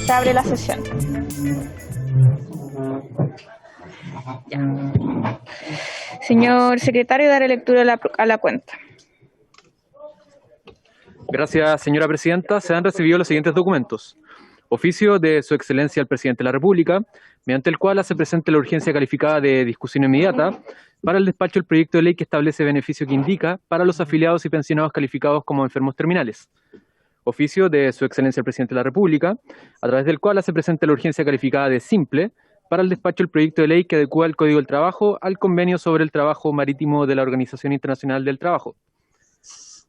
Se abre la sesión. Ya. Señor secretario, daré lectura a la cuenta. Gracias, señora presidenta. Se han recibido los siguientes documentos. Oficio de Su Excelencia el Presidente de la República, mediante el cual hace presente la urgencia calificada de discusión inmediata para el despacho del proyecto de ley que establece beneficio que indica para los afiliados y pensionados calificados como enfermos terminales. Oficio de Su Excelencia el Presidente de la República, a través del cual hace presente la urgencia calificada de simple para el despacho del proyecto de ley que adecúa el Código del Trabajo al Convenio sobre el Trabajo Marítimo de la Organización Internacional del Trabajo.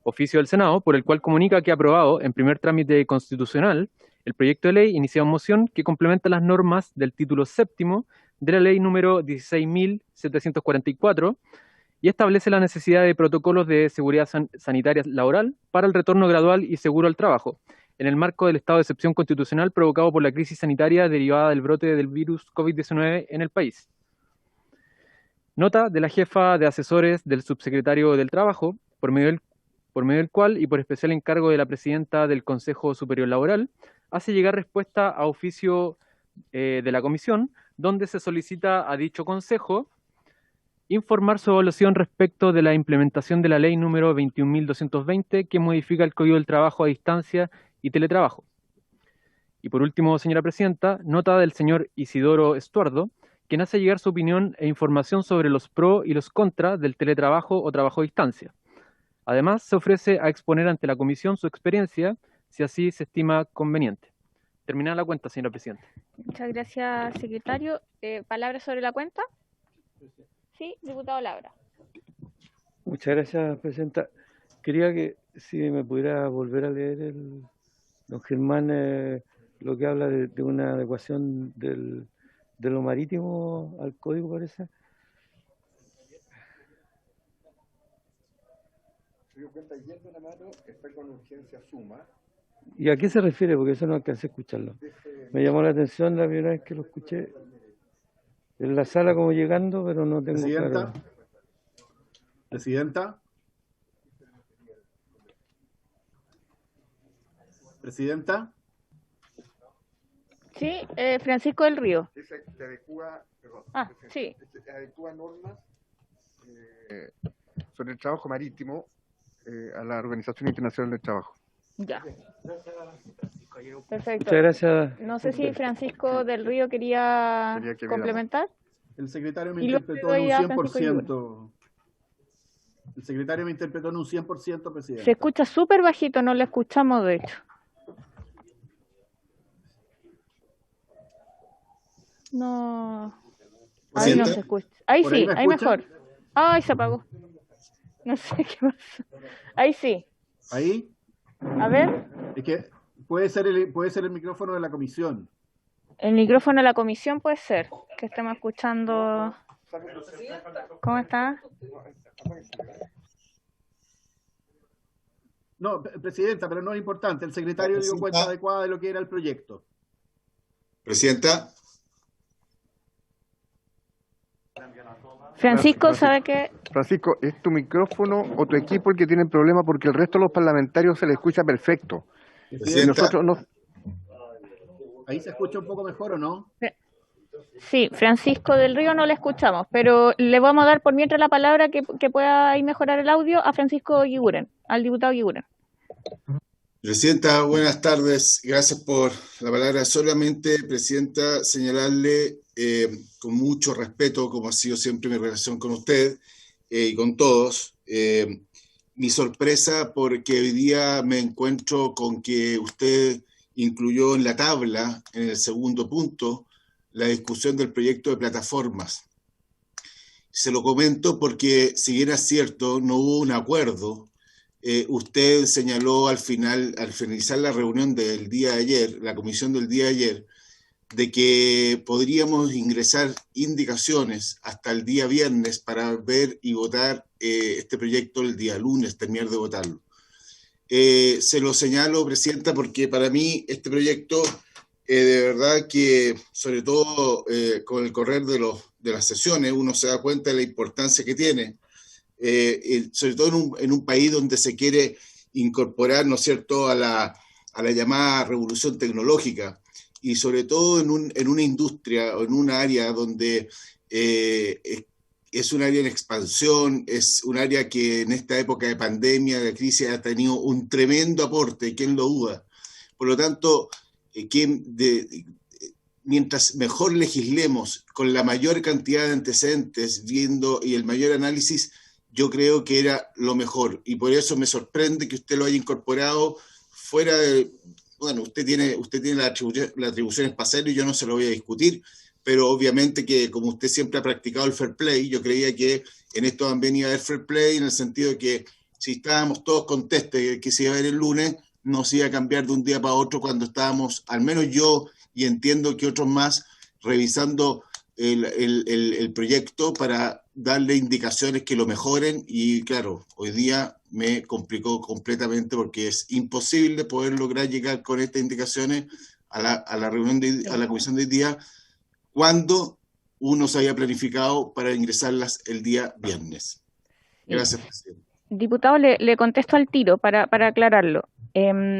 Oficio del Senado, por el cual comunica que ha aprobado en primer trámite constitucional el proyecto de ley iniciado en moción que complementa las normas del título séptimo de la ley número 16.744 y establece la necesidad de protocolos de seguridad sanitaria laboral para el retorno gradual y seguro al trabajo, en el marco del estado de excepción constitucional provocado por la crisis sanitaria derivada del brote del virus COVID-19 en el país. Nota de la jefa de asesores del subsecretario del Trabajo, por medio del cual y por especial encargo de la presidenta del Consejo Superior Laboral, hace llegar respuesta a oficio de la comisión, donde se solicita a dicho consejo informar su evaluación respecto de la implementación de la ley número 21.220 que modifica el Código del Trabajo a distancia y teletrabajo. Y por último, señora presidenta, nota del señor Isidoro Estuardo, quien hace llegar su opinión e información sobre los pros y los contras del teletrabajo o trabajo a distancia. Además, se ofrece a exponer ante la comisión su experiencia, si así se estima conveniente. Terminada la cuenta, señora presidenta. Muchas gracias, secretario. ¿Palabras sobre la cuenta? Sí, diputado Labra. Muchas gracias, presidenta. Quería que si me pudiera volver a leer don Germán lo que habla de una adecuación de lo marítimo al código, parece. Se dio cuenta ayer de una mano, está con urgencia suma. ¿Y a qué se refiere? Porque eso no alcancé a escucharlo. Me llamó la atención la primera vez que lo escuché en la sala como llegando, pero no tengo claro. Presidenta. Presidenta. Sí, Francisco del Río. Se adecua, perdón, sí. Se adecua normas sobre el trabajo marítimo a la Organización Internacional del Trabajo. Ya. Perfecto. Muchas gracias. No sé si Francisco del Río quería complementar. El secretario me interpretó en un 100%. El secretario me interpretó en un 100%, presidente. Se escucha súper bajito, no lo escuchamos de hecho. No. Ahí no se escucha. Ahí sí, ahí mejor. Ay, se apagó. No sé qué pasó. Ahí sí. ¿Ahí? A ver. Es que puede ser el micrófono de la comisión. El micrófono de la comisión puede ser. Que estemos escuchando. ¿Cómo está? No, presidenta, pero no es importante. El secretario dio cuenta adecuada de lo que era el proyecto. Presidenta. Francisco, ¿sabe qué? Francisco, ¿es tu micrófono o tu equipo el que tiene el problema? Porque el resto de los parlamentarios se le escucha perfecto. Nosotros no... ¿Ahí se escucha un poco mejor o no? Sí, Francisco del Río no le escuchamos, pero le vamos a dar por mientras la palabra que pueda ahí mejorar el audio a Francisco Guiguren, al diputado Guiguren. Presidenta, buenas tardes. Gracias por la palabra. Solamente, Presidenta, señalarle con mucho respeto, como ha sido siempre mi relación con usted y con todos, mi sorpresa porque hoy día me encuentro con que usted incluyó en la tabla, en el segundo punto, la discusión del proyecto de plataformas. Se lo comento porque, si bien es cierto, no hubo un acuerdo. Usted señaló al finalizar la reunión del día de ayer, la comisión del día de ayer, de que podríamos ingresar indicaciones hasta el día viernes para ver y votar este proyecto el día lunes, terminar de votarlo. Se lo señalo, Presidenta, porque para mí este proyecto, de verdad que, sobre todo con el correr de las sesiones, uno se da cuenta de la importancia que tiene. Sobre todo en un país donde se quiere incorporar, ¿no es cierto?, a la llamada revolución tecnológica. y sobre todo en una industria o en un área donde es un área en expansión, es un área que en esta época de pandemia, de crisis, ha tenido un tremendo aporte, ¿quién lo duda? Por lo tanto, mientras mejor legislemos con la mayor cantidad de antecedentes viendo y el mayor análisis, yo creo que era lo mejor. Y por eso me sorprende que usted lo haya incorporado fuera de... Bueno, usted tiene la atribución espacial y yo no se lo voy a discutir, pero obviamente que como usted siempre ha practicado el fair play, yo creía que en esto también iba a haber fair play en el sentido de que si estábamos todos contestes de que se iba a ver el lunes, no se iba a cambiar de un día para otro cuando estábamos, al menos yo, y entiendo que otros más, revisando el proyecto para darle indicaciones que lo mejoren. Y claro, hoy día me complicó completamente porque es imposible poder lograr llegar con estas indicaciones a la reunión a la comisión de hoy día cuando uno se había planificado para ingresarlas el día viernes. Gracias, presidente. Diputado, le contesto al tiro para aclararlo.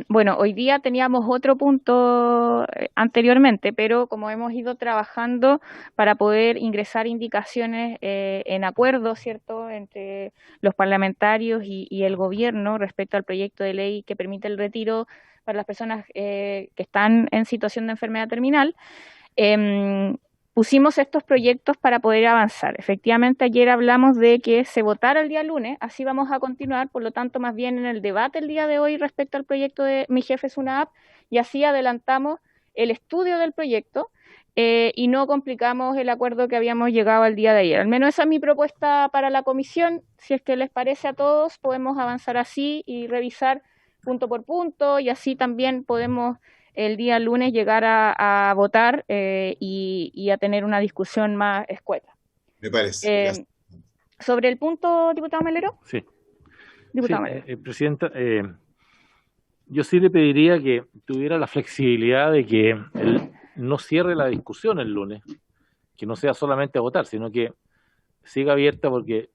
Bueno, hoy día teníamos otro punto anteriormente, pero como hemos ido trabajando para poder ingresar indicaciones en acuerdo, ¿cierto?, entre los parlamentarios y el gobierno respecto al proyecto de ley que permite el retiro para las personas que están en situación de enfermedad terminal, pusimos estos proyectos para poder avanzar. Efectivamente, ayer hablamos de que se votara el día lunes, así vamos a continuar, por lo tanto, más bien en el debate el día de hoy respecto al proyecto de Mi Jefe es una App, y así adelantamos el estudio del proyecto y no complicamos el acuerdo que habíamos llegado al día de ayer. Al menos esa es mi propuesta para la comisión. Si es que les parece a todos, podemos avanzar así y revisar punto por punto, y así también podemos el día lunes llegar a votar y a tener una discusión más escueta. Me parece. Sobre el punto, diputado Melero. Sí. Diputado sí, Melero. Presidenta, yo sí le pediría que tuviera la flexibilidad de que él no cierre la discusión el lunes, que no sea solamente a votar, sino que siga abierta, porque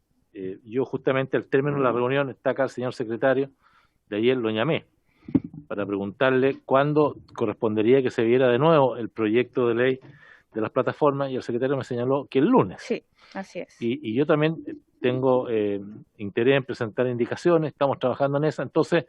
yo justamente al término de la reunión, está acá el señor secretario, de ayer lo llamé para preguntarle cuándo correspondería que se viera de nuevo el proyecto de ley de las plataformas, y el secretario me señaló que el lunes. Sí, así es. Y yo también tengo interés en presentar indicaciones, estamos trabajando en esa, entonces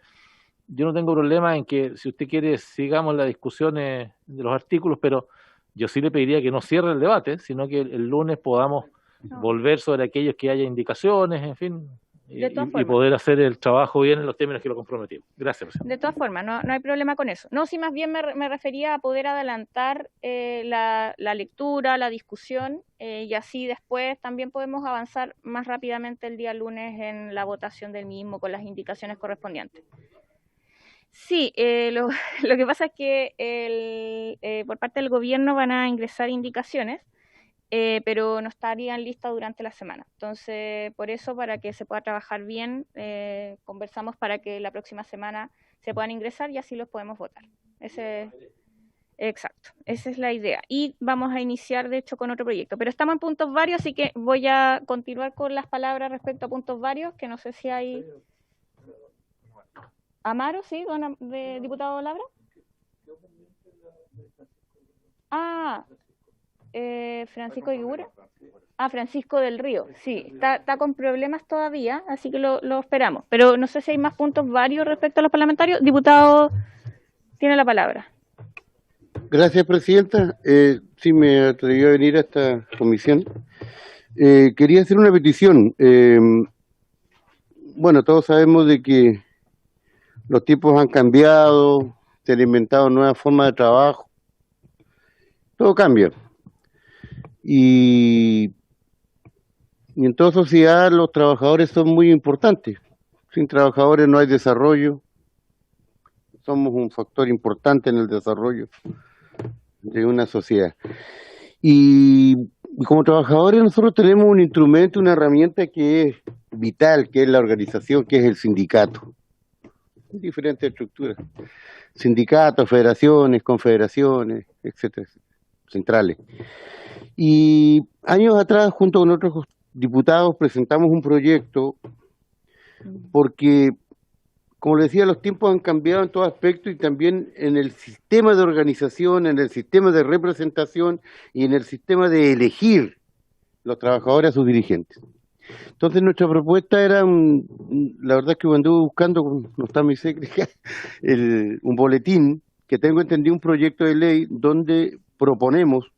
yo no tengo problema en que, si usted quiere, sigamos las discusiones de los artículos, pero yo sí le pediría que no cierre el debate, sino que el lunes podamos volver sobre aquellos que haya indicaciones, en fin, y poder hacer el trabajo bien en los términos que lo comprometimos. Gracias, presidente. De todas formas, no hay problema con eso. No, sí, más bien me refería a poder adelantar la lectura, la discusión, y así después también podemos avanzar más rápidamente el día lunes en la votación del mismo con las indicaciones correspondientes. Sí, lo que pasa es que por parte del gobierno van a ingresar indicaciones, pero no estarían listas durante la semana. Entonces, por eso, para que se pueda trabajar bien, conversamos para que la próxima semana se puedan ingresar y así los podemos votar. Exacto, esa es la idea. Y vamos a iniciar, de hecho, con otro proyecto. Pero estamos en puntos varios, así que voy a continuar con las palabras respecto a puntos varios, que no sé si hay... Amaro, ¿sí? ¿De diputado Labra? Francisco Iguren. Francisco del Río, sí, está con problemas todavía, así que lo esperamos. Pero no sé si hay más puntos varios respecto a los parlamentarios. Diputado, tiene la palabra. Gracias, presidenta. Sí, me atreví a venir a esta comisión. Quería hacer una petición. Bueno, todos sabemos de que los tiempos han cambiado, se han inventado nuevas formas de trabajo. Todo cambia. Y en toda sociedad los trabajadores son muy importantes. Sin trabajadores no hay desarrollo. Somos un factor importante en el desarrollo de una sociedad. Y como trabajadores nosotros tenemos un instrumento, una herramienta que es vital, que es la organización, que es el sindicato. Diferentes estructuras. Sindicatos, federaciones, confederaciones, etcétera, centrales. Y años atrás, junto con otros diputados, presentamos un proyecto porque como le decía, los tiempos han cambiado en todo aspecto y también en el sistema de organización, en el sistema de representación y en el sistema de elegir los trabajadores a sus dirigentes. Entonces nuestra propuesta era, la verdad es que anduve buscando, no está mi secretaria, un boletín que tengo entendido, un proyecto de ley donde proponemos,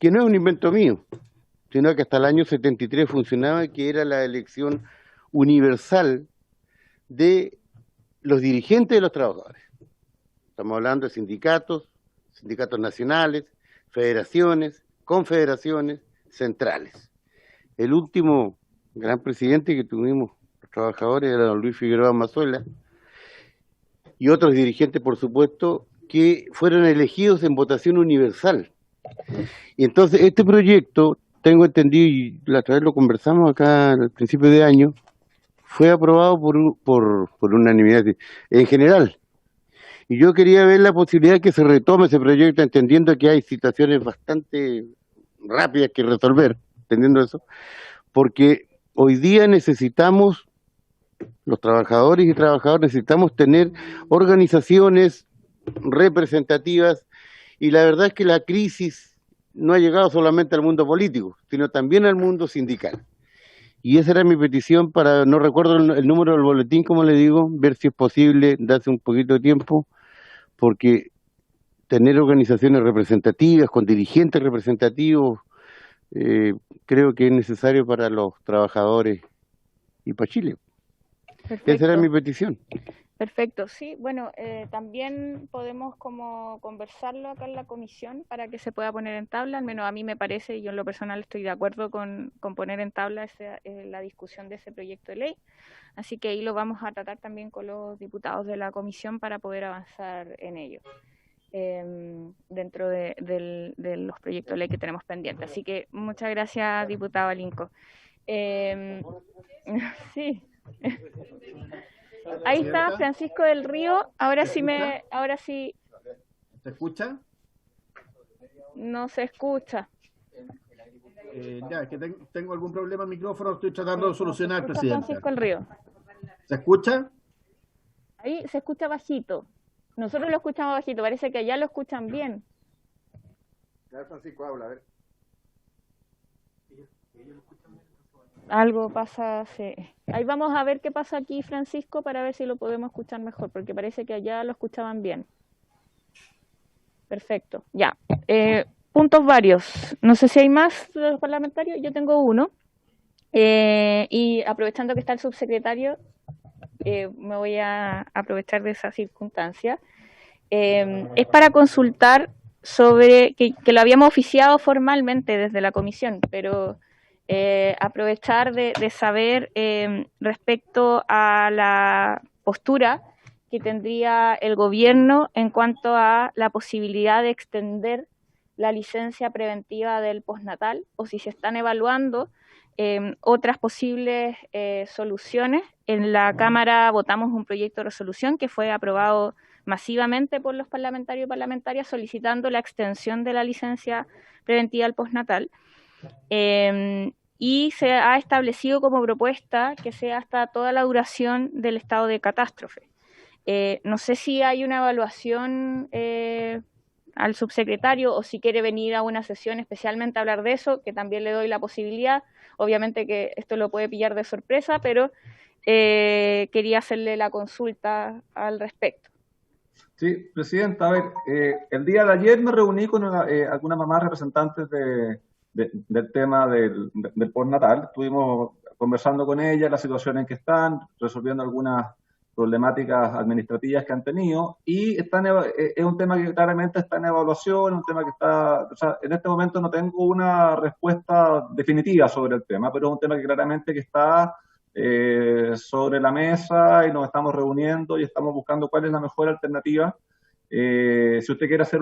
que no es un invento mío, sino que hasta el año 73 funcionaba, que era la elección universal de los dirigentes de los trabajadores. Estamos hablando de sindicatos nacionales, federaciones, confederaciones, centrales. El último gran presidente que tuvimos los trabajadores era don Luis Figueroa Mazuela, y otros dirigentes, por supuesto, que fueron elegidos en votación universal. Y entonces este proyecto, tengo entendido, y la otra vez lo conversamos acá al principio de año, fue aprobado por unanimidad en general. Y yo quería ver la posibilidad de que se retome ese proyecto, entendiendo que hay situaciones bastante rápidas que resolver, entendiendo eso, porque hoy día necesitamos, los trabajadores y trabajadoras, necesitamos tener organizaciones representativas, y la verdad es que la crisis no ha llegado solamente al mundo político, sino también al mundo sindical. Y esa era mi petición para, no recuerdo el número del boletín, como le digo, ver si es posible darse un poquito de tiempo, porque tener organizaciones representativas, con dirigentes representativos, creo que es necesario para los trabajadores y para Chile. Perfecto. Esa era mi petición. Perfecto, sí, bueno, también podemos como conversarlo acá en la comisión para que se pueda poner en tabla, al menos a mí me parece, y yo en lo personal estoy de acuerdo con poner en tabla la discusión de ese proyecto de ley, así que ahí lo vamos a tratar también con los diputados de la comisión para poder avanzar en ello, dentro de los proyectos de ley que tenemos pendientes. Así que muchas gracias, diputado Alinco. Sí. Ahí está Francisco del Río. Ahora sí. ¿Se escucha? No se escucha. Ya, es que tengo algún problema en el micrófono, estoy tratando de solucionar, presidente. Francisco del Río. ¿Se escucha? Ahí se escucha bajito. Nosotros lo escuchamos bajito, parece que allá lo escuchan bien. Ya, Francisco, habla, a ver. Algo pasa, sí. Ahí vamos a ver qué pasa aquí, Francisco, para ver si lo podemos escuchar mejor, porque parece que allá lo escuchaban bien. Perfecto, ya. Puntos varios. No sé si hay más de los parlamentarios, yo tengo uno. Y aprovechando que está el subsecretario, me voy a aprovechar de esa circunstancia. Es para consultar sobre, que lo habíamos oficiado formalmente desde la comisión, pero aprovechar de saber respecto a la postura que tendría el gobierno en cuanto a la posibilidad de extender la licencia preventiva del postnatal, o si se están evaluando otras posibles soluciones. En la Cámara votamos un proyecto de resolución que fue aprobado masivamente por los parlamentarios y parlamentarias solicitando la extensión de la licencia preventiva del postnatal. Y se ha establecido como propuesta que sea hasta toda la duración del estado de catástrofe. No sé si hay una evaluación al subsecretario o si quiere venir a una sesión especialmente a hablar de eso, que también le doy la posibilidad. Obviamente que esto lo puede pillar de sorpresa, pero quería hacerle la consulta al respecto. Sí, Presidenta, a ver, el día de ayer me reuní con algunas mamás representantes del tema del postnatal. Estuvimos conversando con ellas, la situación en que están, resolviendo algunas problemáticas administrativas que han tenido, y es un tema que claramente está en evaluación, un tema que está, o sea, en este momento no tengo una respuesta definitiva sobre el tema, pero es un tema que claramente que está sobre la mesa, y nos estamos reuniendo y estamos buscando cuál es la mejor alternativa. Si usted quiere hacer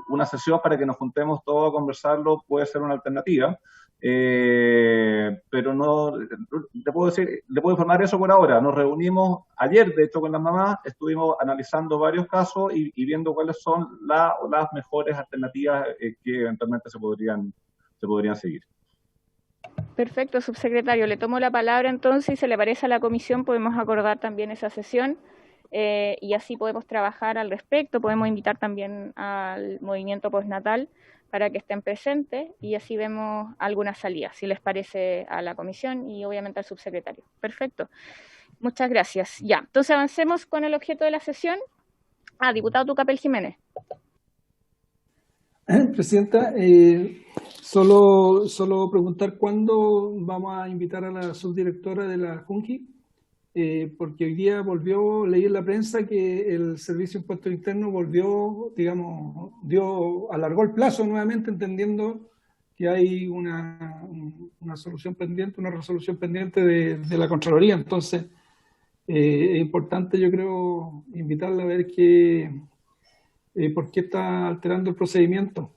una sesión para que nos juntemos todos a conversarlo, puede ser una alternativa, pero no le puedo informar eso por ahora. Nos reunimos ayer, de hecho, con las mamás, estuvimos analizando varios casos y viendo cuáles son las mejores alternativas que eventualmente se podrían seguir. Perfecto, subsecretario. Le tomo la palabra entonces y si le parece a la comisión podemos acordar también esa sesión y así podemos trabajar al respecto. Podemos invitar también al movimiento postnatal para que estén presentes y así vemos algunas salidas, si les parece a la comisión y obviamente al subsecretario. Perfecto. Muchas gracias. Ya, entonces avancemos con el objeto de la sesión. Diputado Tucapel Jiménez. Presidenta, solo preguntar cuándo vamos a invitar a la subdirectora de la Junji, porque hoy día leí en la prensa que el Servicio de Impuestos Internos digamos, alargó el plazo nuevamente, entendiendo que hay una solución pendiente, una resolución pendiente de la Contraloría. Entonces, es importante, yo creo, invitarla a ver por qué está alterando el procedimiento,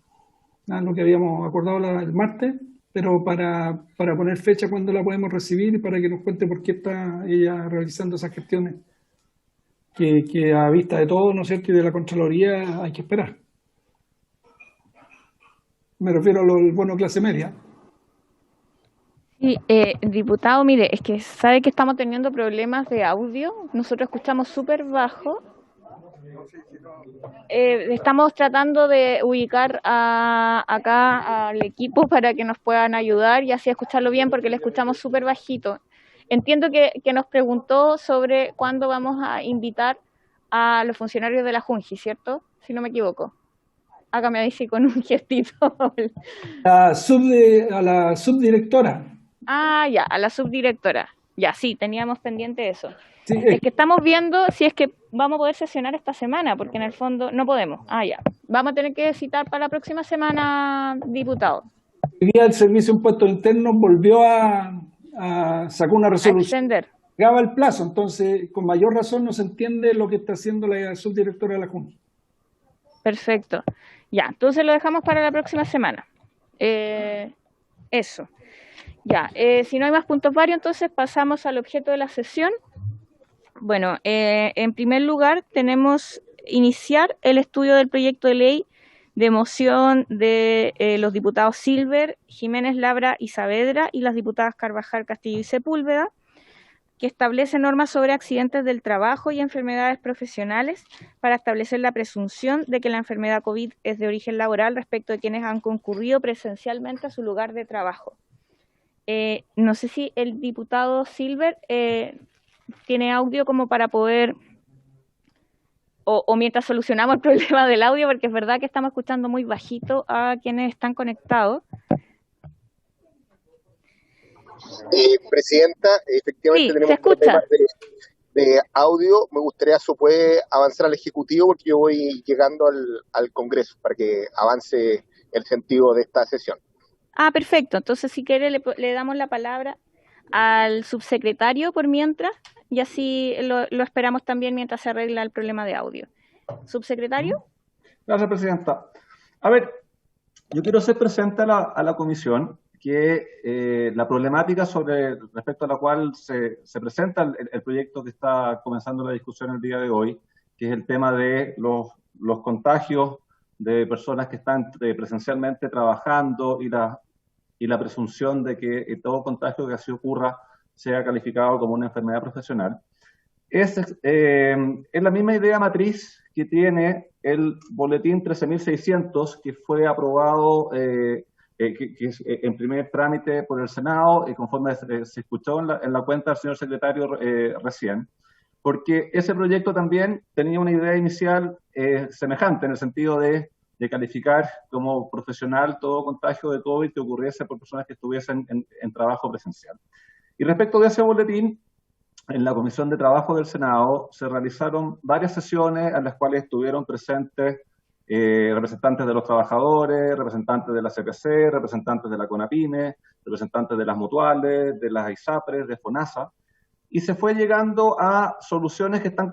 lo que habíamos acordado el martes, pero para poner fecha cuando la podemos recibir y para que nos cuente por qué está ella realizando esas gestiones que a vista de todo, ¿no es cierto?, y de la Contraloría hay que esperar. Me refiero al bono clase media. Sí, diputado, mire, es que sabe que estamos teniendo problemas de audio, nosotros escuchamos súper bajo. Estamos tratando de ubicar acá al equipo para que nos puedan ayudar y así escucharlo bien porque le escuchamos súper bajito. Entiendo que nos preguntó sobre cuándo vamos a invitar a los funcionarios de la Junji, ¿cierto? Si no me equivoco. Hágame ahí sí con un gestito. A la subdirectora. Ya, a la subdirectora. Ya, sí, teníamos pendiente eso. Sí, es que estamos viendo si es que vamos a poder sesionar esta semana, porque en el fondo no podemos. Ya. Vamos a tener que citar para la próxima semana, diputado. Hoy día el Servicio de Impuestos Internos volvió sacó una resolución. Llegaba el plazo, entonces con mayor razón no se entiende lo que está haciendo la subdirectora de la Junta. Perfecto. Ya, entonces lo dejamos para la próxima semana. Eso. Ya, si no hay más puntos varios, entonces pasamos al objeto de la sesión. Bueno, en primer lugar tenemos iniciar el estudio del proyecto de ley de moción de los diputados Silver, Jiménez Labra y Saavedra y las diputadas Carvajal, Castillo y Sepúlveda, que establece normas sobre accidentes del trabajo y enfermedades profesionales para establecer la presunción de que la enfermedad COVID es de origen laboral respecto de quienes han concurrido presencialmente a su lugar de trabajo. No sé si el diputado Silver tiene audio como para poder, o mientras solucionamos el problema del audio, porque es verdad que estamos escuchando muy bajito a quienes están conectados. Presidenta, efectivamente sí, tenemos problemas de audio. Me gustaría eso puede avanzar al Ejecutivo porque yo voy llegando al Congreso para que avance el sentido de esta sesión. Perfecto. Entonces, si quiere, le damos la palabra al subsecretario por mientras y así lo esperamos también mientras se arregla el problema de audio. Subsecretario. Gracias, Presidenta. A ver, yo quiero hacer presente a la Comisión que la problemática respecto a la cual se presenta el proyecto que está comenzando la discusión el día de hoy, que es el tema de los contagios de personas que están presencialmente trabajando y la presunción de que todo contagio que así ocurra sea calificado como una enfermedad profesional. Es la misma idea matriz que tiene el boletín 13.600 que fue aprobado en primer trámite por el Senado y conforme se escuchó en la cuenta del señor secretario recién, porque ese proyecto también tenía una idea inicial semejante en el sentido de calificar como profesional todo contagio de COVID que ocurriese por personas que estuviesen en trabajo presencial. Y respecto de ese boletín, en la Comisión de Trabajo del Senado se realizaron varias sesiones en las cuales estuvieron presentes representantes de los trabajadores, representantes de la CPC, representantes de la CONAPYME, representantes de las mutuales, de las ISAPRES, de FONASA, y se fue llegando a soluciones que están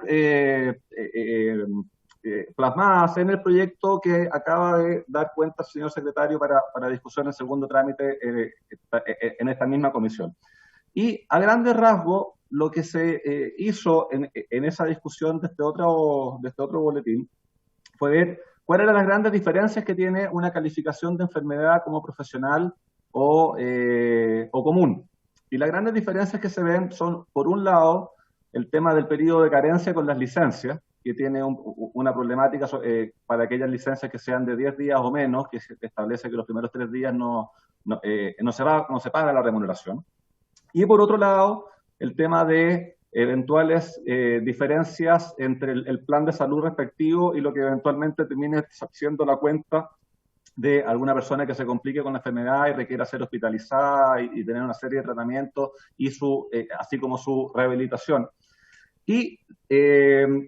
plasmadas en el proyecto que acaba de dar cuenta el señor secretario para discusión en segundo trámite en esta misma comisión. Y a grandes rasgos, lo que se hizo en esa discusión de este otro boletín fue ver cuáles eran las grandes diferencias que tiene una calificación de enfermedad como profesional o común. Y las grandes diferencias que se ven son, por un lado, el tema del periodo de carencia con las licencias, que tiene una problemática para aquellas licencias que sean de 10 días o menos, que se establece que los primeros 3 días no se paga la remuneración. Y por otro lado, el tema de eventuales diferencias entre el plan de salud respectivo y lo que eventualmente termine siendo la cuenta de alguna persona que se complique con la enfermedad y requiera ser hospitalizada y tener una serie de tratamientos y así como su rehabilitación. Y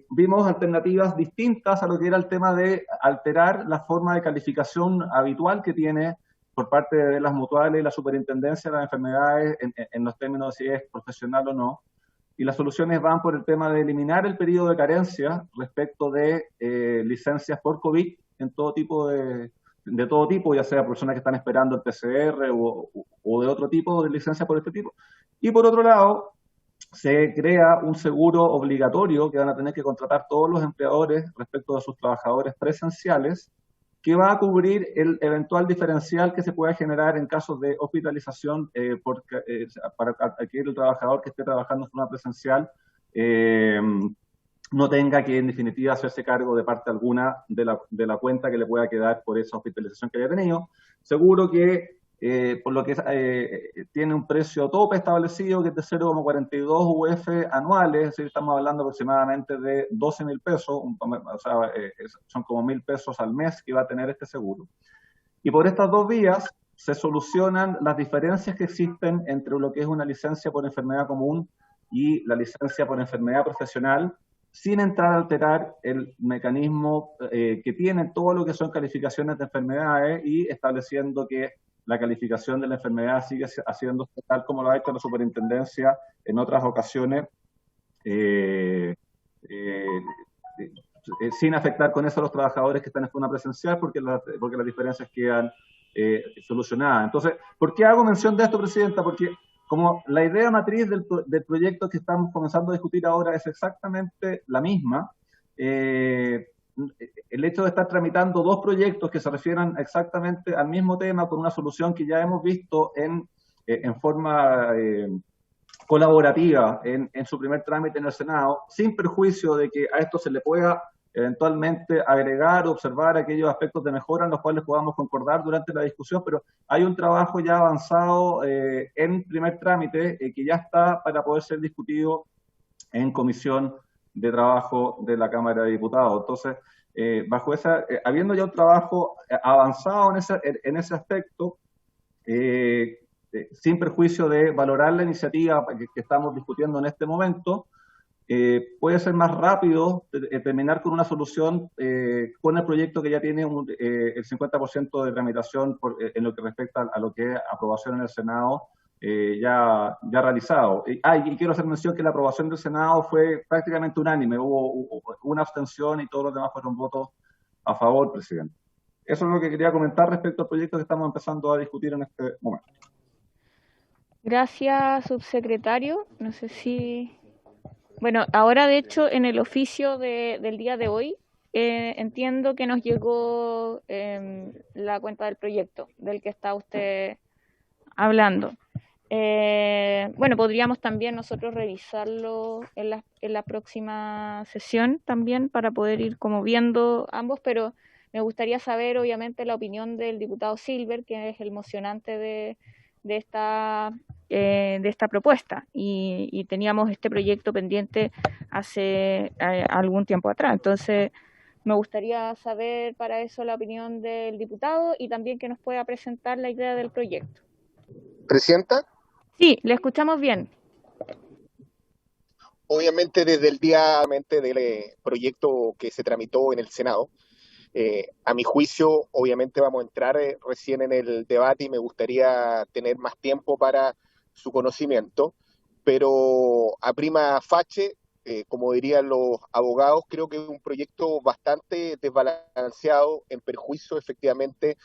vimos alternativas distintas a lo que era el tema de alterar la forma de calificación habitual que tiene por parte de las mutuales y la superintendencia de las enfermedades en los términos de si es profesional o no. Y las soluciones van por el tema de eliminar el periodo de carencia respecto de licencias por COVID en todo tipo de todo tipo, ya sea personas que están esperando el PCR o de otro tipo de licencias por este tipo. Y por otro lado, se crea un seguro obligatorio que van a tener que contratar todos los empleadores respecto de sus trabajadores presenciales, que va a cubrir el eventual diferencial que se pueda generar en casos de hospitalización para aquel trabajador que esté trabajando en forma presencial no tenga que en definitiva hacerse cargo de parte alguna de la cuenta que le pueda quedar por esa hospitalización que haya tenido. Seguro que por lo que tiene un precio tope establecido que es de 0,42 UF anuales, es decir, estamos hablando aproximadamente de 12.000 pesos, o sea, son como 1.000 pesos al mes que va a tener este seguro. Y por estas dos vías se solucionan las diferencias que existen entre lo que es una licencia por enfermedad común y la licencia por enfermedad profesional, sin entrar a alterar el mecanismo que tiene todo lo que son calificaciones de enfermedades y estableciendo que la calificación de la enfermedad sigue haciendo tal como lo ha hecho la superintendencia en otras ocasiones, sin afectar con eso a los trabajadores que están en forma presencial, porque las diferencias quedan solucionadas. Entonces, ¿por qué hago mención de esto, Presidenta? Porque como la idea matriz del proyecto que estamos comenzando a discutir ahora es exactamente la misma, el hecho de estar tramitando dos proyectos que se refieran exactamente al mismo tema con una solución que ya hemos visto en forma colaborativa en su primer trámite en el Senado, sin perjuicio de que a esto se le pueda eventualmente agregar o observar aquellos aspectos de mejora en los cuales podamos concordar durante la discusión, pero hay un trabajo ya avanzado en primer trámite que ya está para poder ser discutido en comisión de trabajo de la Cámara de Diputados. Entonces, bajo habiendo ya un trabajo avanzado en ese aspecto, sin perjuicio de valorar la iniciativa que estamos discutiendo en este momento, puede ser más rápido terminar con una solución con el proyecto que ya tiene el 50% de tramitación en lo que respecta a lo que es aprobación en el Senado ya realizado. Y quiero hacer mención que la aprobación del Senado fue prácticamente unánime, hubo una abstención y todos los demás fueron votos a favor, Presidente. Eso es lo que quería comentar respecto al proyecto que estamos empezando a discutir en este momento. Gracias, subsecretario. No sé si... Bueno, ahora de hecho en el oficio del día de hoy entiendo que nos llegó la cuenta del proyecto del que está usted hablando. Bueno, podríamos también nosotros revisarlo en la próxima sesión también para poder ir como viendo ambos, pero me gustaría saber obviamente la opinión del diputado Silver, que es el mocionante de esta propuesta y teníamos este proyecto pendiente hace algún tiempo atrás. Entonces, me gustaría saber para eso la opinión del diputado y también que nos pueda presentar la idea del proyecto. ¿Presidenta? Sí, le escuchamos bien. Obviamente, desde el día del proyecto que se tramitó en el Senado, a mi juicio, obviamente vamos a entrar recién en el debate y me gustaría tener más tiempo para su conocimiento, pero a prima facie, como dirían los abogados, creo que es un proyecto bastante desbalanceado en perjuicio efectivamente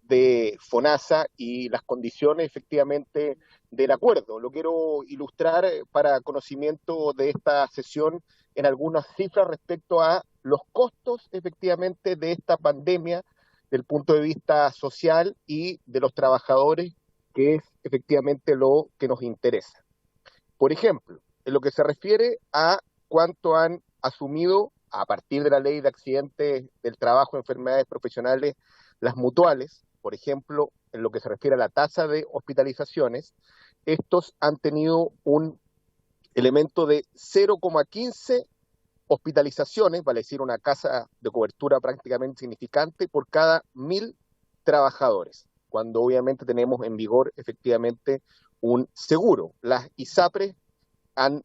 de FONASA y las condiciones efectivamente del acuerdo. Lo quiero ilustrar para conocimiento de esta sesión en algunas cifras respecto a los costos efectivamente de esta pandemia del punto de vista social y de los trabajadores que es efectivamente lo que nos interesa. Por ejemplo, en lo que se refiere a cuánto han asumido a partir de la ley de accidentes del trabajo, enfermedades profesionales, las mutuales, por ejemplo, en lo que se refiere a la tasa de hospitalizaciones, estos han tenido un elemento de 0,15 hospitalizaciones, vale decir una tasa de cobertura prácticamente significante por cada 1.000 trabajadores, cuando obviamente tenemos en vigor efectivamente un seguro. Las ISAPRES han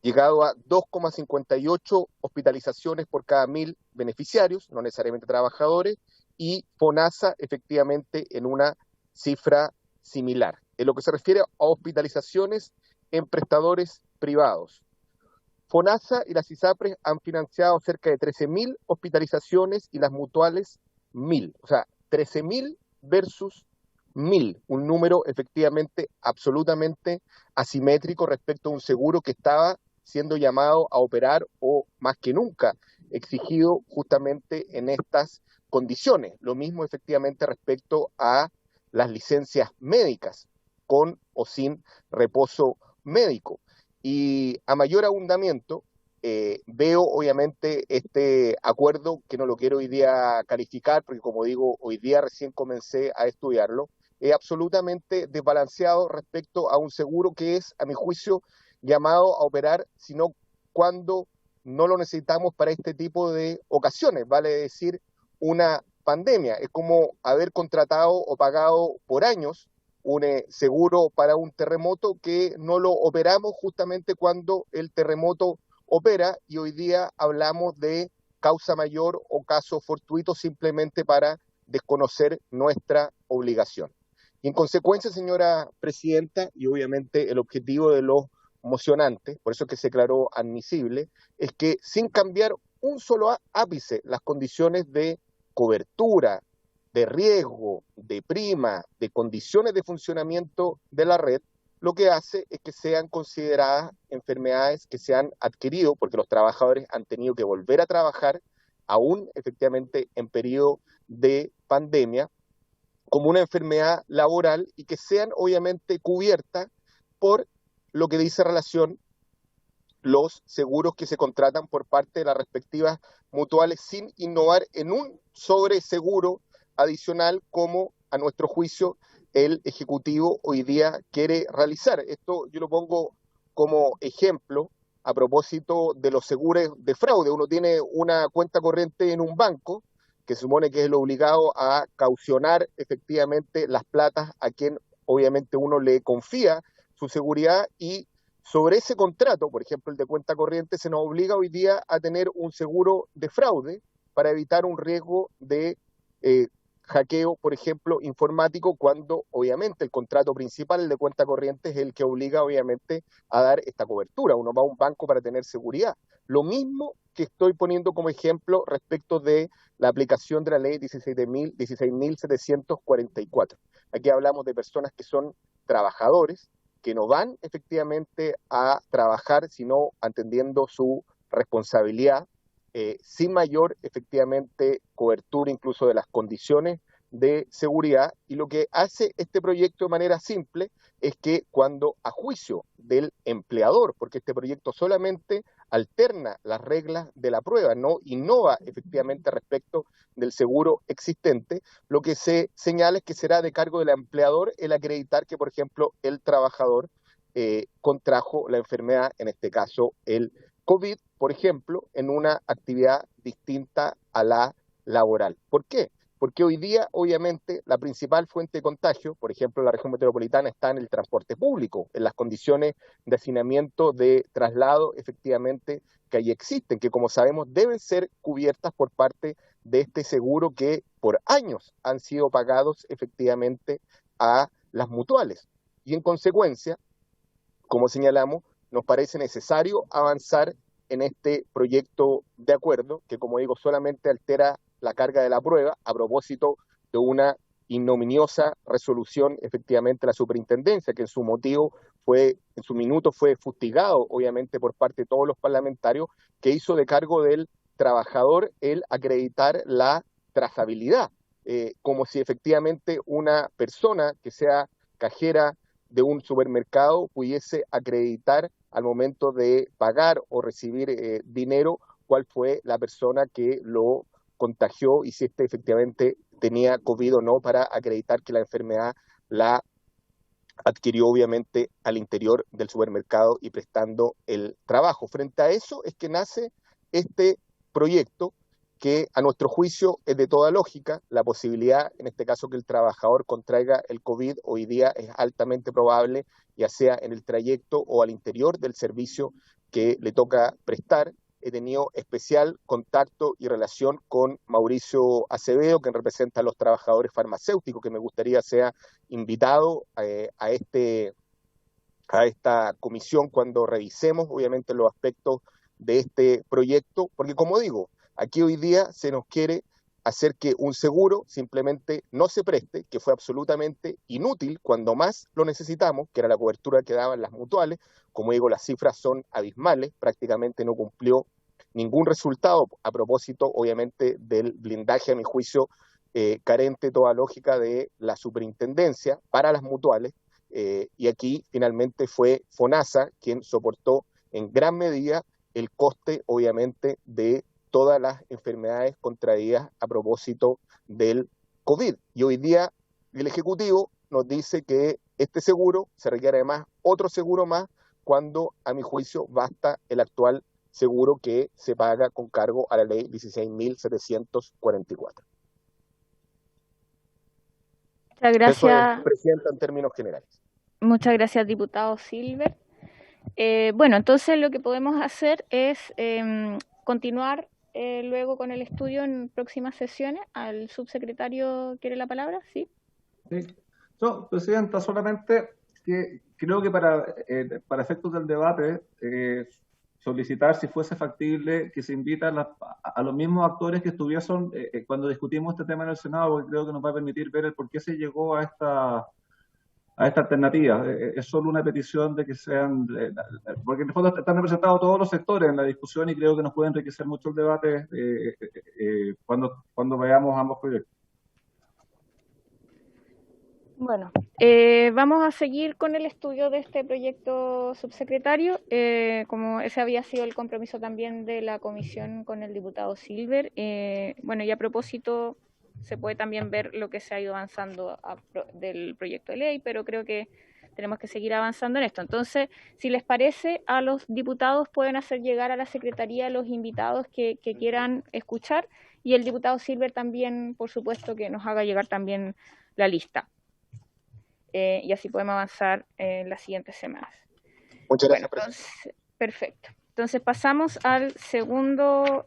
llegado a 2,58 hospitalizaciones por cada 1.000 beneficiarios, no necesariamente trabajadores, y FONASA efectivamente en una cifra similar. En lo que se refiere a hospitalizaciones en prestadores privados, FONASA y las ISAPRES han financiado cerca de 13.000 hospitalizaciones y las mutuales 1.000. O sea, 13.000 versus 1.000, un número efectivamente absolutamente asimétrico respecto a un seguro que estaba siendo llamado a operar o más que nunca exigido justamente en estas condiciones. Lo mismo efectivamente respecto a las licencias médicas, con o sin reposo médico. Y a mayor abundamiento, veo obviamente este acuerdo, que no lo quiero hoy día calificar, porque como digo, hoy día recién comencé a estudiarlo, absolutamente desbalanceado respecto a un seguro que es, a mi juicio, llamado a operar, sino cuando no lo necesitamos para este tipo de ocasiones, vale decir, una pandemia. Es como haber contratado o pagado por años un seguro para un terremoto que no lo operamos justamente cuando el terremoto opera, y hoy día hablamos de causa mayor o caso fortuito simplemente para desconocer nuestra obligación. Y en consecuencia, señora presidenta, y obviamente el objetivo de los mocionantes, por eso es que se declaró admisible, es que sin cambiar un solo ápice las condiciones de cobertura, de riesgo, de prima, de condiciones de funcionamiento de la red, lo que hace es que sean consideradas enfermedades que se han adquirido, porque los trabajadores han tenido que volver a trabajar, aún efectivamente en periodo de pandemia, como una enfermedad laboral, y que sean obviamente cubiertas por lo que dice relación los seguros que se contratan por parte de las respectivas mutuales, sin innovar en un sobreseguro adicional como, a nuestro juicio, el Ejecutivo hoy día quiere realizar. Esto yo lo pongo como ejemplo a propósito de los seguros de fraude. Uno tiene una cuenta corriente en un banco, que se supone que es el obligado a caucionar efectivamente las platas a quien obviamente uno le confía su seguridad, y sobre ese contrato, por ejemplo el de cuenta corriente, se nos obliga hoy día a tener un seguro de fraude para evitar un riesgo de hackeo, por ejemplo, informático, cuando obviamente el contrato principal, el de cuenta corriente, es el que obliga obviamente a dar esta cobertura. Uno va a un banco para tener seguridad. Lo mismo que estoy poniendo como ejemplo respecto de la aplicación de la ley 16.744. Aquí hablamos de personas que son trabajadores, que no van efectivamente a trabajar, sino atendiendo su responsabilidad, sin mayor efectivamente cobertura incluso de las condiciones de seguridad. Y lo que hace este proyecto de manera simple es que, cuando a juicio del empleador, porque este proyecto solamente alterna las reglas de la prueba, no innova efectivamente respecto del seguro existente, lo que se señala es que será de cargo del empleador el acreditar que, por ejemplo, el trabajador contrajo la enfermedad, en este caso el COVID, por ejemplo, en una actividad distinta a la laboral. ¿Por qué? Porque hoy día, obviamente, la principal fuente de contagio, por ejemplo, en la región metropolitana, está en el transporte público, en las condiciones de hacinamiento, de traslado, efectivamente, que ahí existen, que como sabemos deben ser cubiertas por parte de este seguro que por años han sido pagados efectivamente a las mutuales. Y en consecuencia, como señalamos, nos parece necesario avanzar en este proyecto de acuerdo, que, como digo, solamente altera la carga de la prueba a propósito de una ignominiosa resolución efectivamente de la superintendencia, que en su minuto fue fustigado obviamente por parte de todos los parlamentarios, que hizo de cargo del trabajador el acreditar la trazabilidad, como si efectivamente una persona que sea cajera de un supermercado pudiese acreditar al momento de pagar o recibir dinero cuál fue la persona que lo contagió y si éste efectivamente tenía COVID o no, para acreditar que la enfermedad la adquirió obviamente al interior del supermercado y prestando el trabajo. Frente a eso es que nace este proyecto que a nuestro juicio es de toda lógica. La posibilidad, en este caso, que el trabajador contraiga el COVID hoy día es altamente probable, ya sea en el trayecto o al interior del servicio que le toca prestar. He tenido especial contacto y relación con Mauricio Acevedo, quien representa a los trabajadores farmacéuticos, que me gustaría sea invitado a esta comisión cuando revisemos, obviamente, los aspectos de este proyecto, porque como digo, aquí hoy día se nos quiere hacer que un seguro simplemente no se preste, que fue absolutamente inútil cuando más lo necesitamos, que era la cobertura que daban las mutuales. Como digo, las cifras son abismales, prácticamente no cumplió ningún resultado, a propósito, obviamente, del blindaje, a mi juicio, carente toda lógica de la superintendencia para las mutuales, y aquí finalmente fue FONASA quien soportó en gran medida el coste, obviamente, de todas las enfermedades contraídas a propósito del COVID. Y hoy día el Ejecutivo nos dice que este seguro se requiere además otro seguro más, cuando a mi juicio basta el actual seguro que se paga con cargo a la ley 16.744. Muchas gracias. Eso es, Presidenta, en términos generales. Muchas gracias, diputado Silver. Bueno, entonces lo que podemos hacer es continuar luego con el estudio en próximas sesiones. ¿Al subsecretario quiere la palabra? Sí. Sí. No, Presidenta, solamente que creo que para efectos del debate, solicitar, si fuese factible, que se invite a los mismos actores que estuviesen cuando discutimos este tema en el Senado, porque creo que nos va a permitir ver el por qué se llegó a esta alternativa. Es solo una petición de que sean, porque en el fondo están representados todos los sectores en la discusión y creo que nos puede enriquecer mucho el debate cuando veamos ambos proyectos. Bueno, vamos a seguir con el estudio de este proyecto, subsecretario. Como ese había sido el compromiso también de la comisión con el diputado Silver. Bueno, y a propósito, se puede también ver lo que se ha ido avanzando del proyecto de ley, pero creo que tenemos que seguir avanzando en esto. Entonces, si les parece, a los diputados pueden hacer llegar a la Secretaría los invitados que quieran escuchar, y el diputado Silver también, por supuesto, que nos haga llegar también la lista. Y así podemos avanzar en las siguientes semanas. Muchas gracias, entonces, perfecto. Entonces pasamos al segundo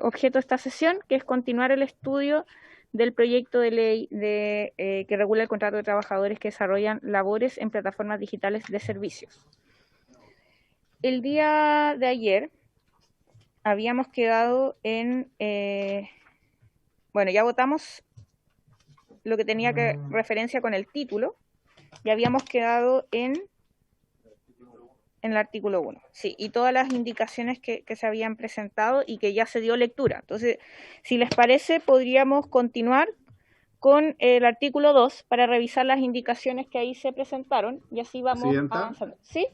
objeto de esta sesión, que es continuar el estudio del proyecto de ley que regula el contrato de trabajadores que desarrollan labores en plataformas digitales de servicios. El día de ayer habíamos quedado en... bueno, ya votamos lo que tenía que referencia con el título. Ya habíamos quedado en el artículo 1, sí, y todas las indicaciones que se habían presentado y que ya se dio lectura. Entonces, si les parece, podríamos continuar con el artículo 2 para revisar las indicaciones que ahí se presentaron, y así vamos avanzando. ¿Sí?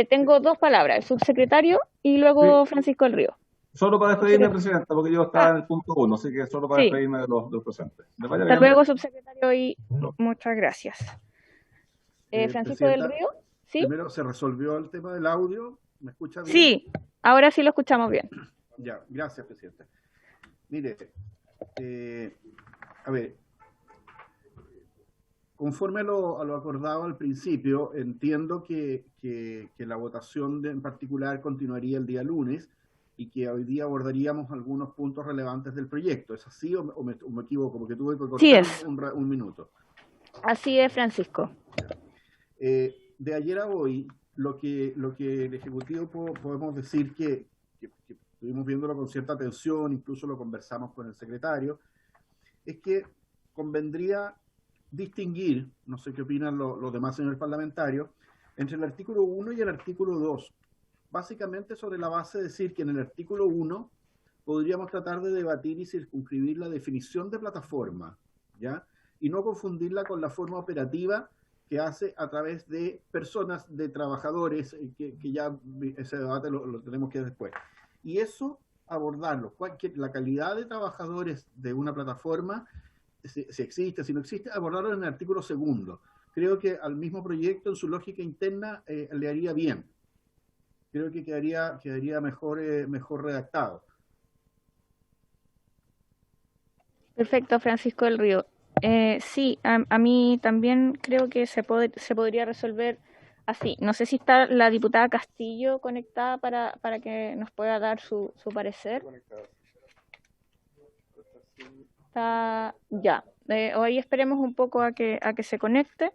Tengo dos palabras, el subsecretario y luego Francisco del Río. Solo para despedirme, Presidenta, porque yo estaba en el punto 1, así que solo para despedirme de los presentes. Hasta luego, subsecretario, y muchas gracias. Francisco del Río, ¿sí? Primero, ¿se resolvió el tema del audio? ¿Me escucha bien? Sí, ahora sí lo escuchamos bien. Ya, gracias, Presidenta. Mire, a ver, conforme a lo acordado al principio, entiendo que la votación en particular continuaría el día lunes y que hoy día abordaríamos algunos puntos relevantes del proyecto. ¿Es así o me equivoco? Porque tuve que cortar un minuto. Así es, Francisco. De ayer a hoy, lo que el Ejecutivo podemos decir que estuvimos viéndolo con cierta atención, incluso lo conversamos con el secretario, es que convendría distinguir, no sé qué opinan los demás señores parlamentarios, entre el artículo 1 y el artículo 2. Básicamente sobre la base de decir que en el artículo 1 podríamos tratar de debatir y circunscribir la definición de plataforma, ¿ya? Y no confundirla con la forma operativa que hace a través de personas, de trabajadores, que ya ese debate lo tenemos que después. Y eso, abordarlo, la calidad de trabajadores de una plataforma, si existe, si no existe, abordarlo en el artículo 2. Creo que al mismo proyecto, en su lógica interna, le haría bien. Creo que quedaría mejor redactado. Perfecto, Francisco del Río. Sí, a mí también creo que se podría resolver así. No sé si está la diputada Castillo conectada para que nos pueda dar su parecer. Está ya. Hoy esperemos un poco a que se conecte,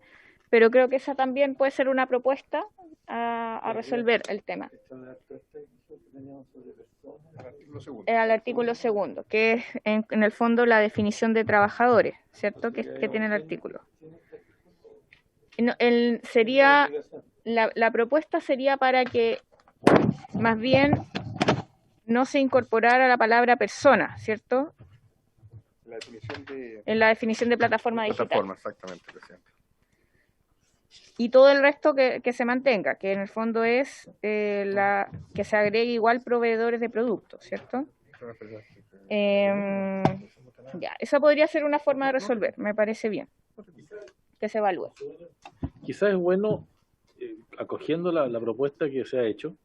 pero creo que esa también puede ser una propuesta a resolver el tema. Al artículo 2, que es en el fondo la definición de trabajadores, ¿cierto? Que tiene el artículo. No, la propuesta sería para que más bien no se incorporara la palabra persona, ¿cierto? En la definición de plataforma digital. Plataforma, exactamente, presidente. Y todo el resto que se mantenga, que en el fondo es que se agregue igual proveedores de productos, ¿cierto? Ya, esa podría ser una forma de resolver, me parece bien, que se evalúe. Quizás es bueno, acogiendo la propuesta que se ha hecho,